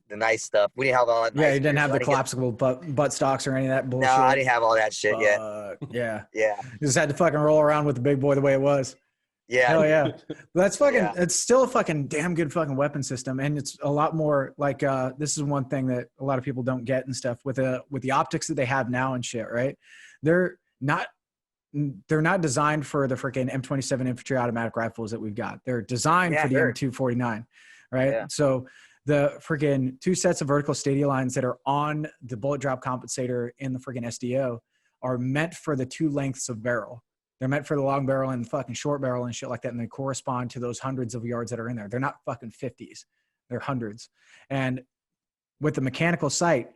nice stuff. We didn't have all that. Yeah, nice you didn't gear, have so the I didn't get- collapsible butt stocks or any of that bullshit. No, I didn't have all that shit yet. Yeah. Yeah, You just had to fucking roll around with the big boy the way it was. yeah. Hell yeah. That's fucking, Yeah. it's still a fucking damn good fucking weapon system. And it's a lot more like, this is one thing that a lot of people don't get and stuff with the optics that they have now and shit, right? They're not designed for the freaking M27 infantry automatic rifles that we've got. They're designed for the M249, right? Yeah. So the freaking 2 sets of vertical stadia lines that are on the bullet drop compensator in the freaking SDO are meant for the 2 lengths of barrel. They're meant for the long barrel and the fucking short barrel and shit like that. And they correspond to those hundreds of yards that are in there. They're not fucking 50s. They're hundreds. And with the mechanical sight,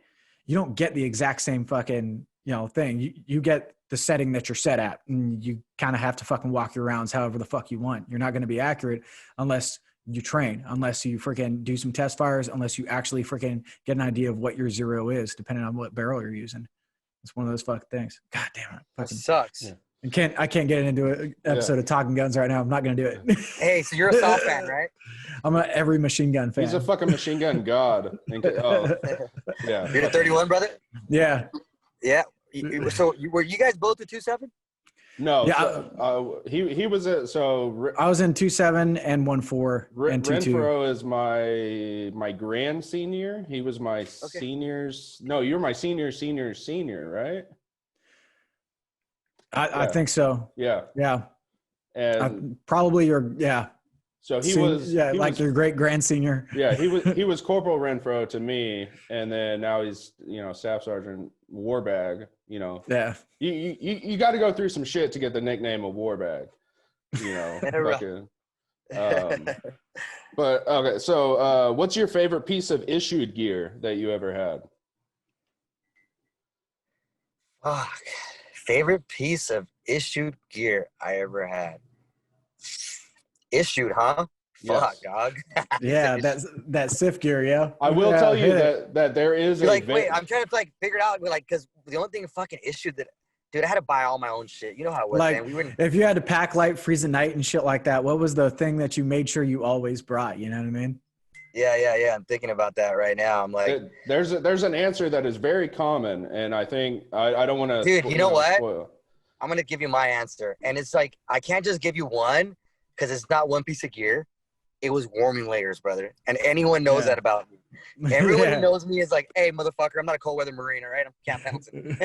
you don't get the exact same fucking, thing. You get the setting that you're set at, and you kind of have to fucking walk your rounds however the fuck you want. You're not going to be accurate unless you train, unless you freaking do some test fires, unless you actually freaking get an idea of what your zero is, depending on what barrel you're using. It's one of those fucking things. God damn it. That Fucking sucks. Yeah. I can't get into an episode of Talking Guns right now. I'm not going to do it. Hey, so you're a saw fan, right? I'm every machine gun fan. he's a fucking machine gun god. Yeah, You're the 31, brother. Yeah. Yeah. So were you guys both the 27? no, Yeah, so, he was I was in 2.7 and 1.4 and 2.2. Renfro is my grand senior. He was my seniors. No, you're my senior, right? I think so. Yeah. Yeah. And Probably your, so he was your great grand senior. Yeah, he was Corporal Renfro to me, and then now he's Staff Sergeant Warbag. Yeah. You got to go through some shit to get the nickname of Warbag. Fucking, but okay, so what's your favorite piece of issued gear that you ever had? Oh, favorite piece of issued gear I ever had. Issued, huh? Yes. Fuck, dog. Yeah, that SIF gear, yeah. I will tell you hit that there is You're like, wait, I'm trying to figure it out. Because the only thing fucking issued that, dude, I had to buy all my own shit. You know how it was, man. We were if you had to pack light, freeze the night and shit like that, what was the thing that you made sure you always brought? You know what I mean? Yeah. I'm thinking about that right now. I'm like, there's an answer that is very common, and I think I don't want to. Dude, you know what? Spoil. I'm gonna give you my answer, and it's like I can't just give you one because it's not one piece of gear. It was warming layers, brother, and anyone knows that about me. Everyone who knows me is like, "Hey, motherfucker, I'm not a cold weather Marine, all right? I'm Camp Pendleton."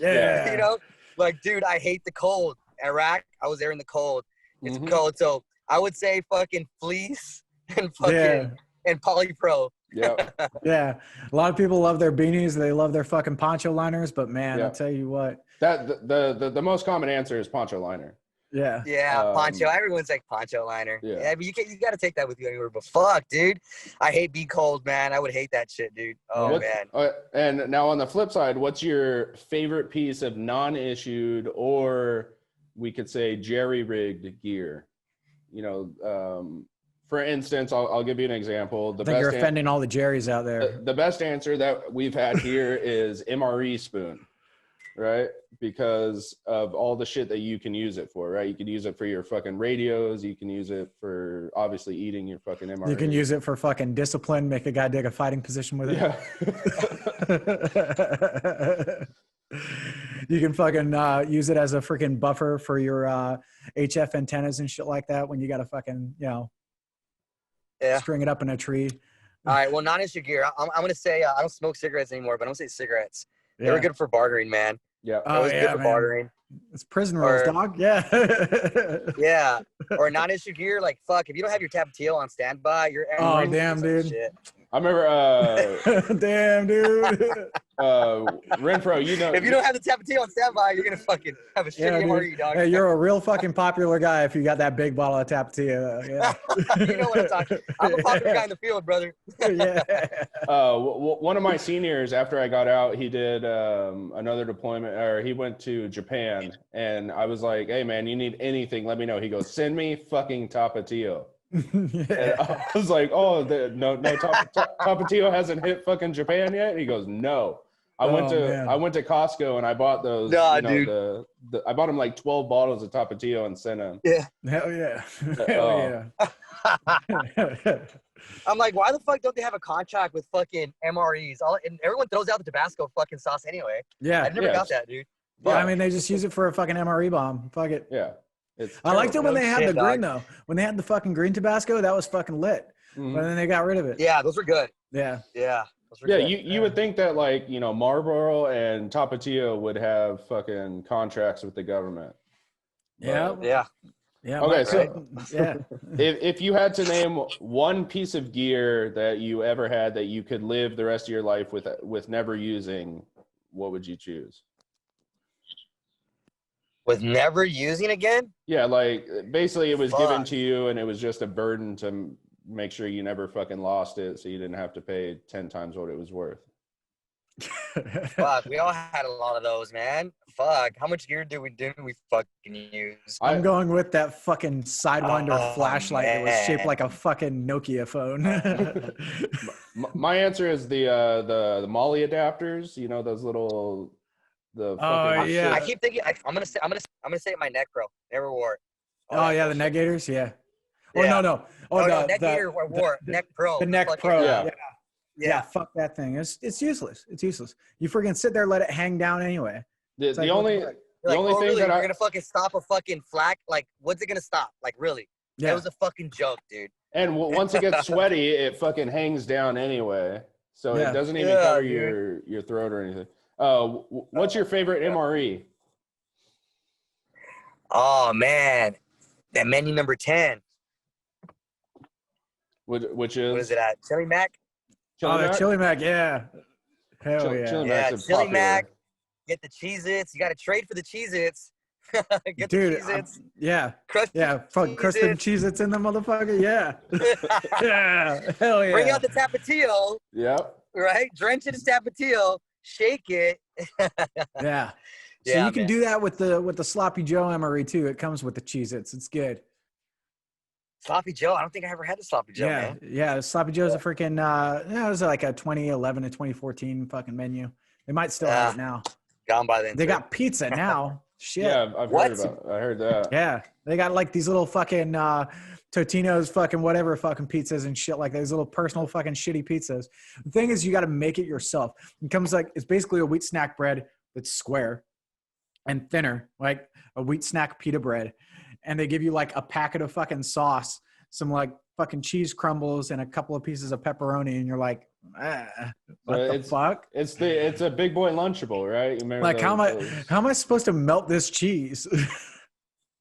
yeah. Like, dude, I hate the cold. Iraq, I was there in the cold. It's cold, so I would say fucking fleece and fucking and polypro. Yeah. Yeah. A lot of people love their beanies. They love their fucking poncho liners, but man, I'll tell you what. That the most common answer is poncho liner. Yeah. Yeah, poncho. Everyone's like poncho liner. Yeah. But you got to take that with you anywhere. But fuck, dude, I hate being cold, man. I would hate that shit, dude. Oh man. And now on the flip side, what's your favorite piece of non-issued, or we could say jerry-rigged gear? for instance, I'll give you an example. I think you're offending all the Jerrys out there. The best answer that we've had here is MRE spoon, right? Because of all the shit that you can use it for, right? You can use it for your fucking radios. You can use it for obviously eating your fucking MRE. You can use it for fucking discipline, make a guy dig a fighting position with it. Yeah. You can fucking use it as a freaking buffer for your HF antennas and shit like that when you got to fucking, string it up in a tree. All right. Well, non-issue gear. I'm going to say I don't smoke cigarettes anymore, but I'm going to say cigarettes. They were good for bartering, man. Yeah. That was good for bartering. It's prison rules, dog. Yeah. Yeah. Or non-issue gear. Like, fuck, if you don't have your Tapatio on standby, you're... Oh, damn, dude. Shit. I remember... damn, dude. Renfro, you know... If you don't have the Tapatio on standby, you're going to fucking have a shitty MRE, dog. Hey, you're a real fucking popular guy if you got that big bottle of Tapatio. Yeah. You know what I'm talking about. I'm a popular guy in the field, brother. Yeah. One of my seniors, after I got out, he did another deployment, or he went to Japan, and I was like, hey, man, you need anything, let me know. He goes, send me fucking Tapatio. And I was like, oh, no, Tapatio hasn't hit fucking Japan yet? He goes, no. I went to Costco and I bought those. Dude. I bought him like 12 bottles of Tapatio and sent him. Yeah. Hell yeah. Hell yeah. I'm like, why the fuck don't they have a contract with fucking MREs? And everyone throws out the Tabasco fucking sauce anyway. Yeah. I never got that, dude. Yeah, I mean, they just use it for a fucking MRE bomb. Fuck it. Yeah. I liked it when they had the green, though. When they had the fucking green Tabasco, that was fucking lit. Mm-hmm. But then they got rid of it. Yeah, those were good. Yeah. Yeah. Yeah, you would think that, like, Marlboro and Tapatio would have fucking contracts with the government. Yeah. Yeah. Yeah. Okay, so yeah. if you had to name one piece of gear that you ever had that you could live the rest of your life with never using, what would you choose? With never using again? Yeah, like basically it was given to you and it was just a burden to make sure you never fucking lost it so you didn't have to pay 10 times what it was worth. Fuck, we all had a lot of those, man. Fuck, how much gear did we fucking use? I'm going with that fucking Sidewinder flashlight that was shaped like a fucking Nokia phone. My answer is the Molly adapters. You know those little yeah. I keep thinking I'm gonna say my neck, bro. Never wore it. Oh yeah, the neck gators, yeah. Oh no. Oh no, neck gator wore Neck Pro. The Neck Pro. Yeah. Yeah, fuck that thing. It's useless. It's useless. You freaking sit there, let it hang down anyway. The only thing that you're gonna fucking stop a fucking flak? Like, what's it gonna stop? Like, really? Yeah. That was a fucking joke, dude. And once it gets sweaty, it fucking hangs down anyway, so it doesn't even cover your throat or anything. What's your favorite MRE? Oh man, that menu number 10. Which is? What is it at? Chili Mac? Chili Mac, yeah. Hell yeah. Chili Mac. Get the Cheez-Its. You got to trade for the Cheez-Its. Get the Cheez-Its. Fucking crusted Cheez-Its in the motherfucker. Yeah. Yeah. Hell yeah. Bring out the Tapatio. Yep. Right? Drench it in Tapatio. Shake it. Yeah. So you can do that with the Sloppy Joe MRE too. It comes with the Cheez-Its. It's good. Sloppy Joe? I don't think I ever had a Sloppy Joe, man. Yeah. Sloppy Joe's a freaking, it was like a 2011 to 2014 fucking menu. They might still have it now. Gone by then. They got pizza now. Shit. Yeah, I heard that. Yeah. They got like these little fucking Totino's fucking whatever fucking pizzas and shit like those little personal fucking shitty pizzas. The thing is, you got to make it yourself. It comes like, it's basically a wheat snack bread that's square and thinner, like a wheat snack pita bread. And they give you like a packet of fucking sauce, some like fucking cheese crumbles and a couple of pieces of pepperoni. And you're like, what the fuck? It's a big boy Lunchable, right? You like how am I supposed to melt this cheese?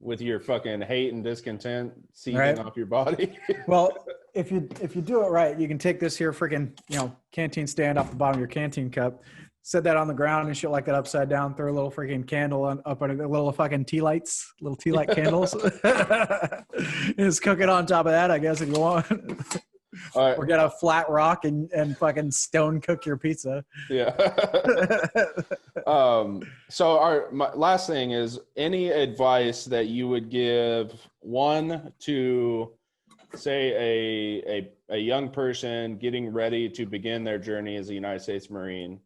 With your fucking hate and discontent seeping off your body. Well, if you do it right, you can take this here freaking, canteen stand off the bottom of your canteen cup, set that on the ground and shit like that upside down, throw a little freaking candle up on a little fucking tea light candles. Just cook it on top of that, I guess, if you want. Or get a flat rock and fucking stone cook your pizza. Yeah. So my last thing is, any advice that you would give, one, to say a young person getting ready to begin their journey as a United States Marine,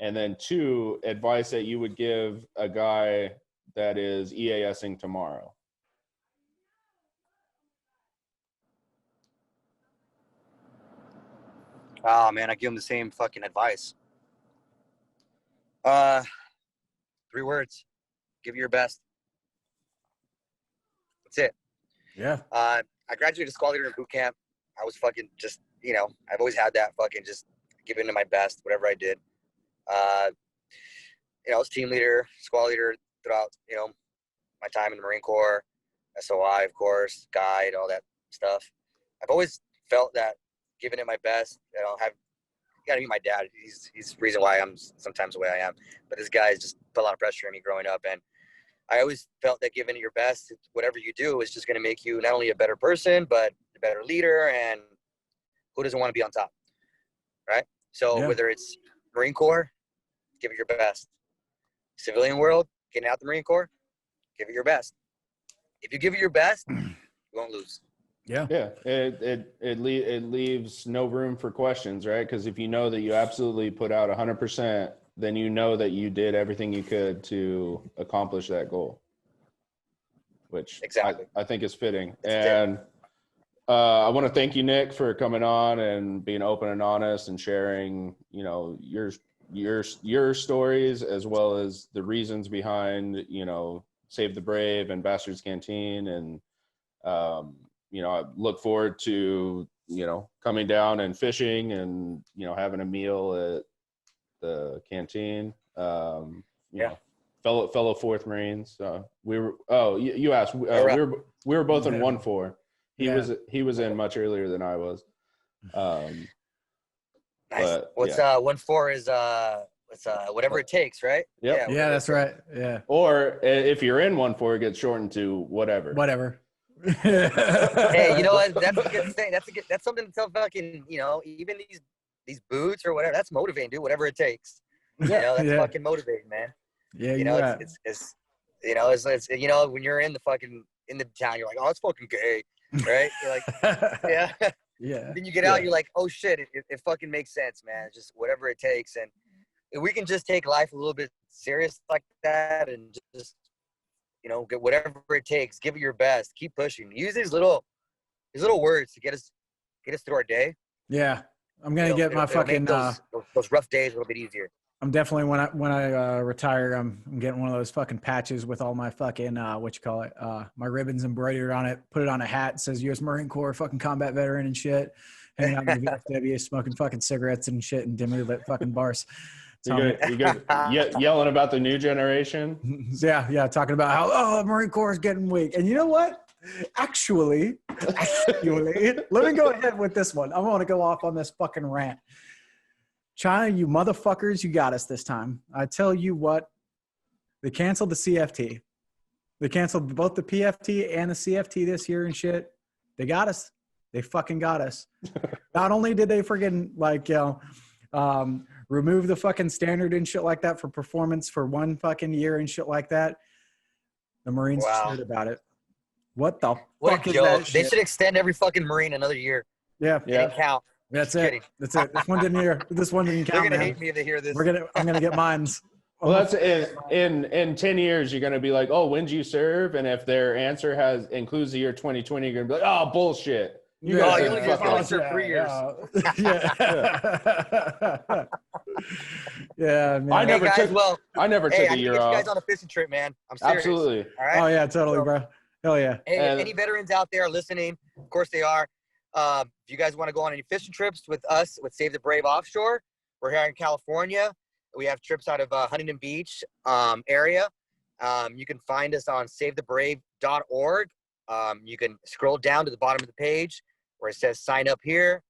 and then 2, advice that you would give a guy that is EASing tomorrow? Oh man, I give him the same fucking advice. 3 words: give it your best. That's it. Yeah. I graduated squad leader in boot camp. I was fucking just, I've always had that fucking just giving it my best, whatever I did. I was team leader, squad leader throughout, my time in the Marine Corps, SOI, of course, guide, all that stuff. I've always felt that giving it my best, you gotta meet my dad. He's the reason why I'm sometimes the way I am. But this guy has just put a lot of pressure on me growing up. And I always felt that giving it your best, whatever you do, is just going to make you not only a better person, but a better leader. And who doesn't want to be on top, right? So whether it's Marine Corps, give it your best. Civilian world, getting out the Marine Corps, give it your best. If you give it your best, you won't lose. Yeah. Yeah. It leaves no room for questions, right? Because if you know that you absolutely put out 100%, then you know that you did everything you could to accomplish that goal, which exactly I think is fitting. And I want to thank you, Nick, for coming on and being open and honest and sharing, your stories, as well as the reasons behind, Save the Brave and Bastards Canteen. And, I look forward to, coming down and fishing and, having a meal at the canteen. Fellow Fourth Marines. We were. Oh, you asked. We were both in 1-4. He was in much earlier than I was. Nice. But, what's 1-4 is whatever it takes, right? Yep. Yeah, that's right. Yeah. Or if you're in 1-4, it gets shortened to whatever. Whatever. Hey, you know what? That's a good thing. That's something to tell fucking, even these boots or whatever. That's motivating, dude. Whatever it takes. That's fucking motivating, man. Yeah, it's when you're in the town, you're like, oh, it's fucking gay, right? You're like, yeah. Yeah. Then you get out, you're like, oh shit, it fucking makes sense, man. Just whatever it takes. And if we can just take life a little bit serious like that and just, get whatever it takes, give it your best, keep pushing. Use these little words to get us through our day. Yeah. I'm going to get my fucking, those rough days a little bit easier. I'm definitely when I retire, I'm getting one of those fucking patches with all my fucking my ribbons embroidered on it. Put it on a hat. It says U.S. Marine Corps, fucking combat veteran and shit. Hanging out in the VFW, smoking fucking cigarettes and shit in dimly lit fucking bars. You yelling about the new generation? Yeah, talking about how Marine Corps is getting weak. And you know what? Actually, let me go ahead with this one. I want to go off on this fucking rant. China, you motherfuckers, you got us this time. I tell you what, they canceled the CFT. They canceled both the PFT and the CFT this year and shit. They got us. They fucking got us. Not only did they friggin' remove the fucking standard and shit like that for performance for one fucking year and shit like that, the Marines cared about it. What the fuck is that shit? They should extend every fucking Marine another year. Yeah. Didn't count. That's it. That's it. This one didn't count. They're gonna hate me if they hear this. I'm gonna get mines. Well, that's in 10 years, you're gonna be like, oh, when did you serve? And if their answer includes the year 2020, you're gonna be like, oh, bullshit. You only get for 3 years. Yeah. Yeah, man. I never took a year off. You guys on a fishing trip, man. I'm serious. Absolutely. All right. Oh yeah, totally, bro. Hell yeah. Hey, any veterans out there listening? Of course they are. If you guys want to go on any fishing trips with us, with Save the Brave Offshore, we're here in California. We have trips out of Huntington Beach area. You can find us on savethebrave.org. You can scroll down to the bottom of the page where it says sign up here,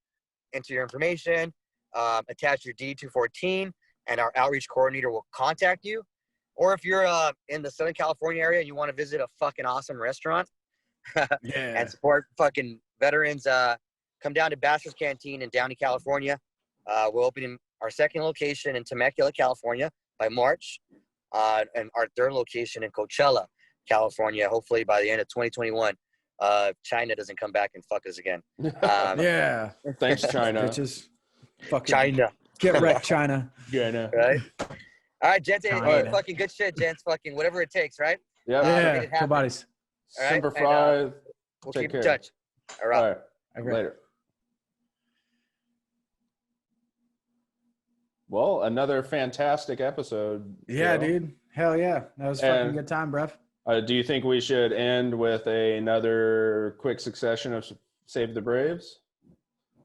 enter your information, attach your D214, and our outreach coordinator will contact you. Or if you're in the Southern California area and you want to visit a fucking awesome restaurant and support fucking veterans, come down to Bastards Canteen in Downey, California. We're opening our second location in Temecula, California by March, and our third location in Coachella, California, hopefully by the end of 2021. China doesn't come back and fuck us again. Yeah. Thanks, China. Bitches. Fucking China, get wrecked, China. China. right? All right, gents. Hey, China. fucking good shit, gents. Fucking whatever it takes, right? Yep. Make Yeah. it happen. Cool bodies. All right, Semper and, Fi. We'll Take keep in care. touch. All right. All right. Okay. Later. Well, another fantastic episode. Yeah, Joe. dude. Hell yeah. That was a fucking And- good time, bruv. Do you think we should end with another quick succession of Save the Braves?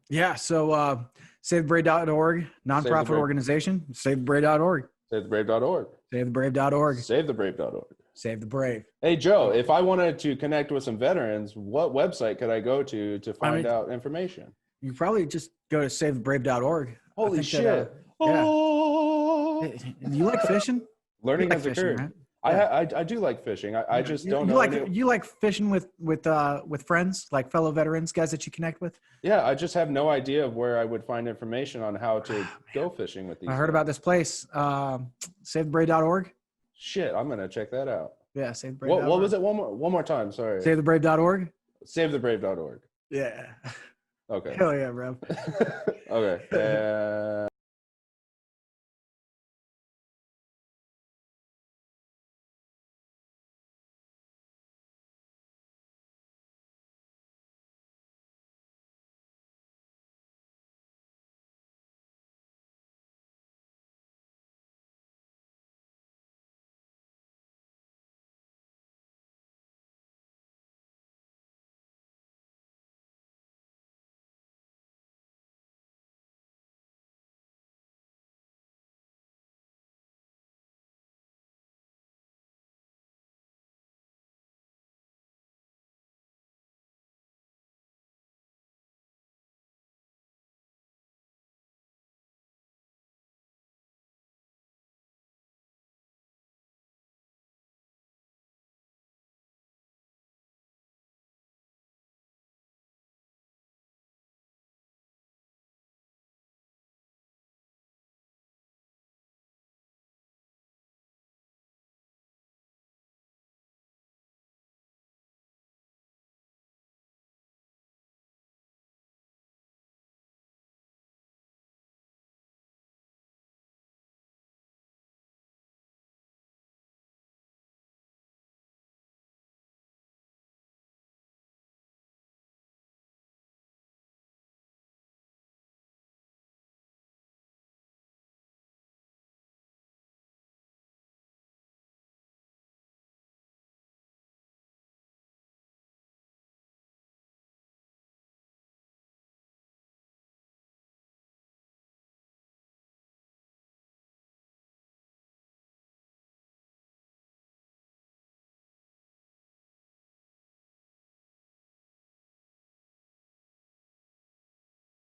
Yeah. So SaveTheBrave.org, nonprofit Brave. organization. SaveTheBrave.org. SaveTheBrave.org. SaveTheBrave.org. SaveTheBrave.org. Save the Brave. Hey, Joe, if I wanted to connect with some veterans, what website could I go to find out information? You probably just go to SaveTheBrave.org. Holy think shit. that, yeah. Oh. Hey, you like fishing? Learning You like has fishing, occurred. right? I do like fishing. I just don't know. You like fishing with friends, like fellow veterans, guys that you connect with. Yeah, I just have no idea of where I would find information on how to go fishing with these. I heard about this place, SaveTheBrave.org. Shit, I'm gonna check that out. Yeah, SaveTheBrave.org. What was it? One more time. Sorry. SaveTheBrave.org. SaveTheBrave.org. Yeah. Okay. Hell yeah, bro. Okay.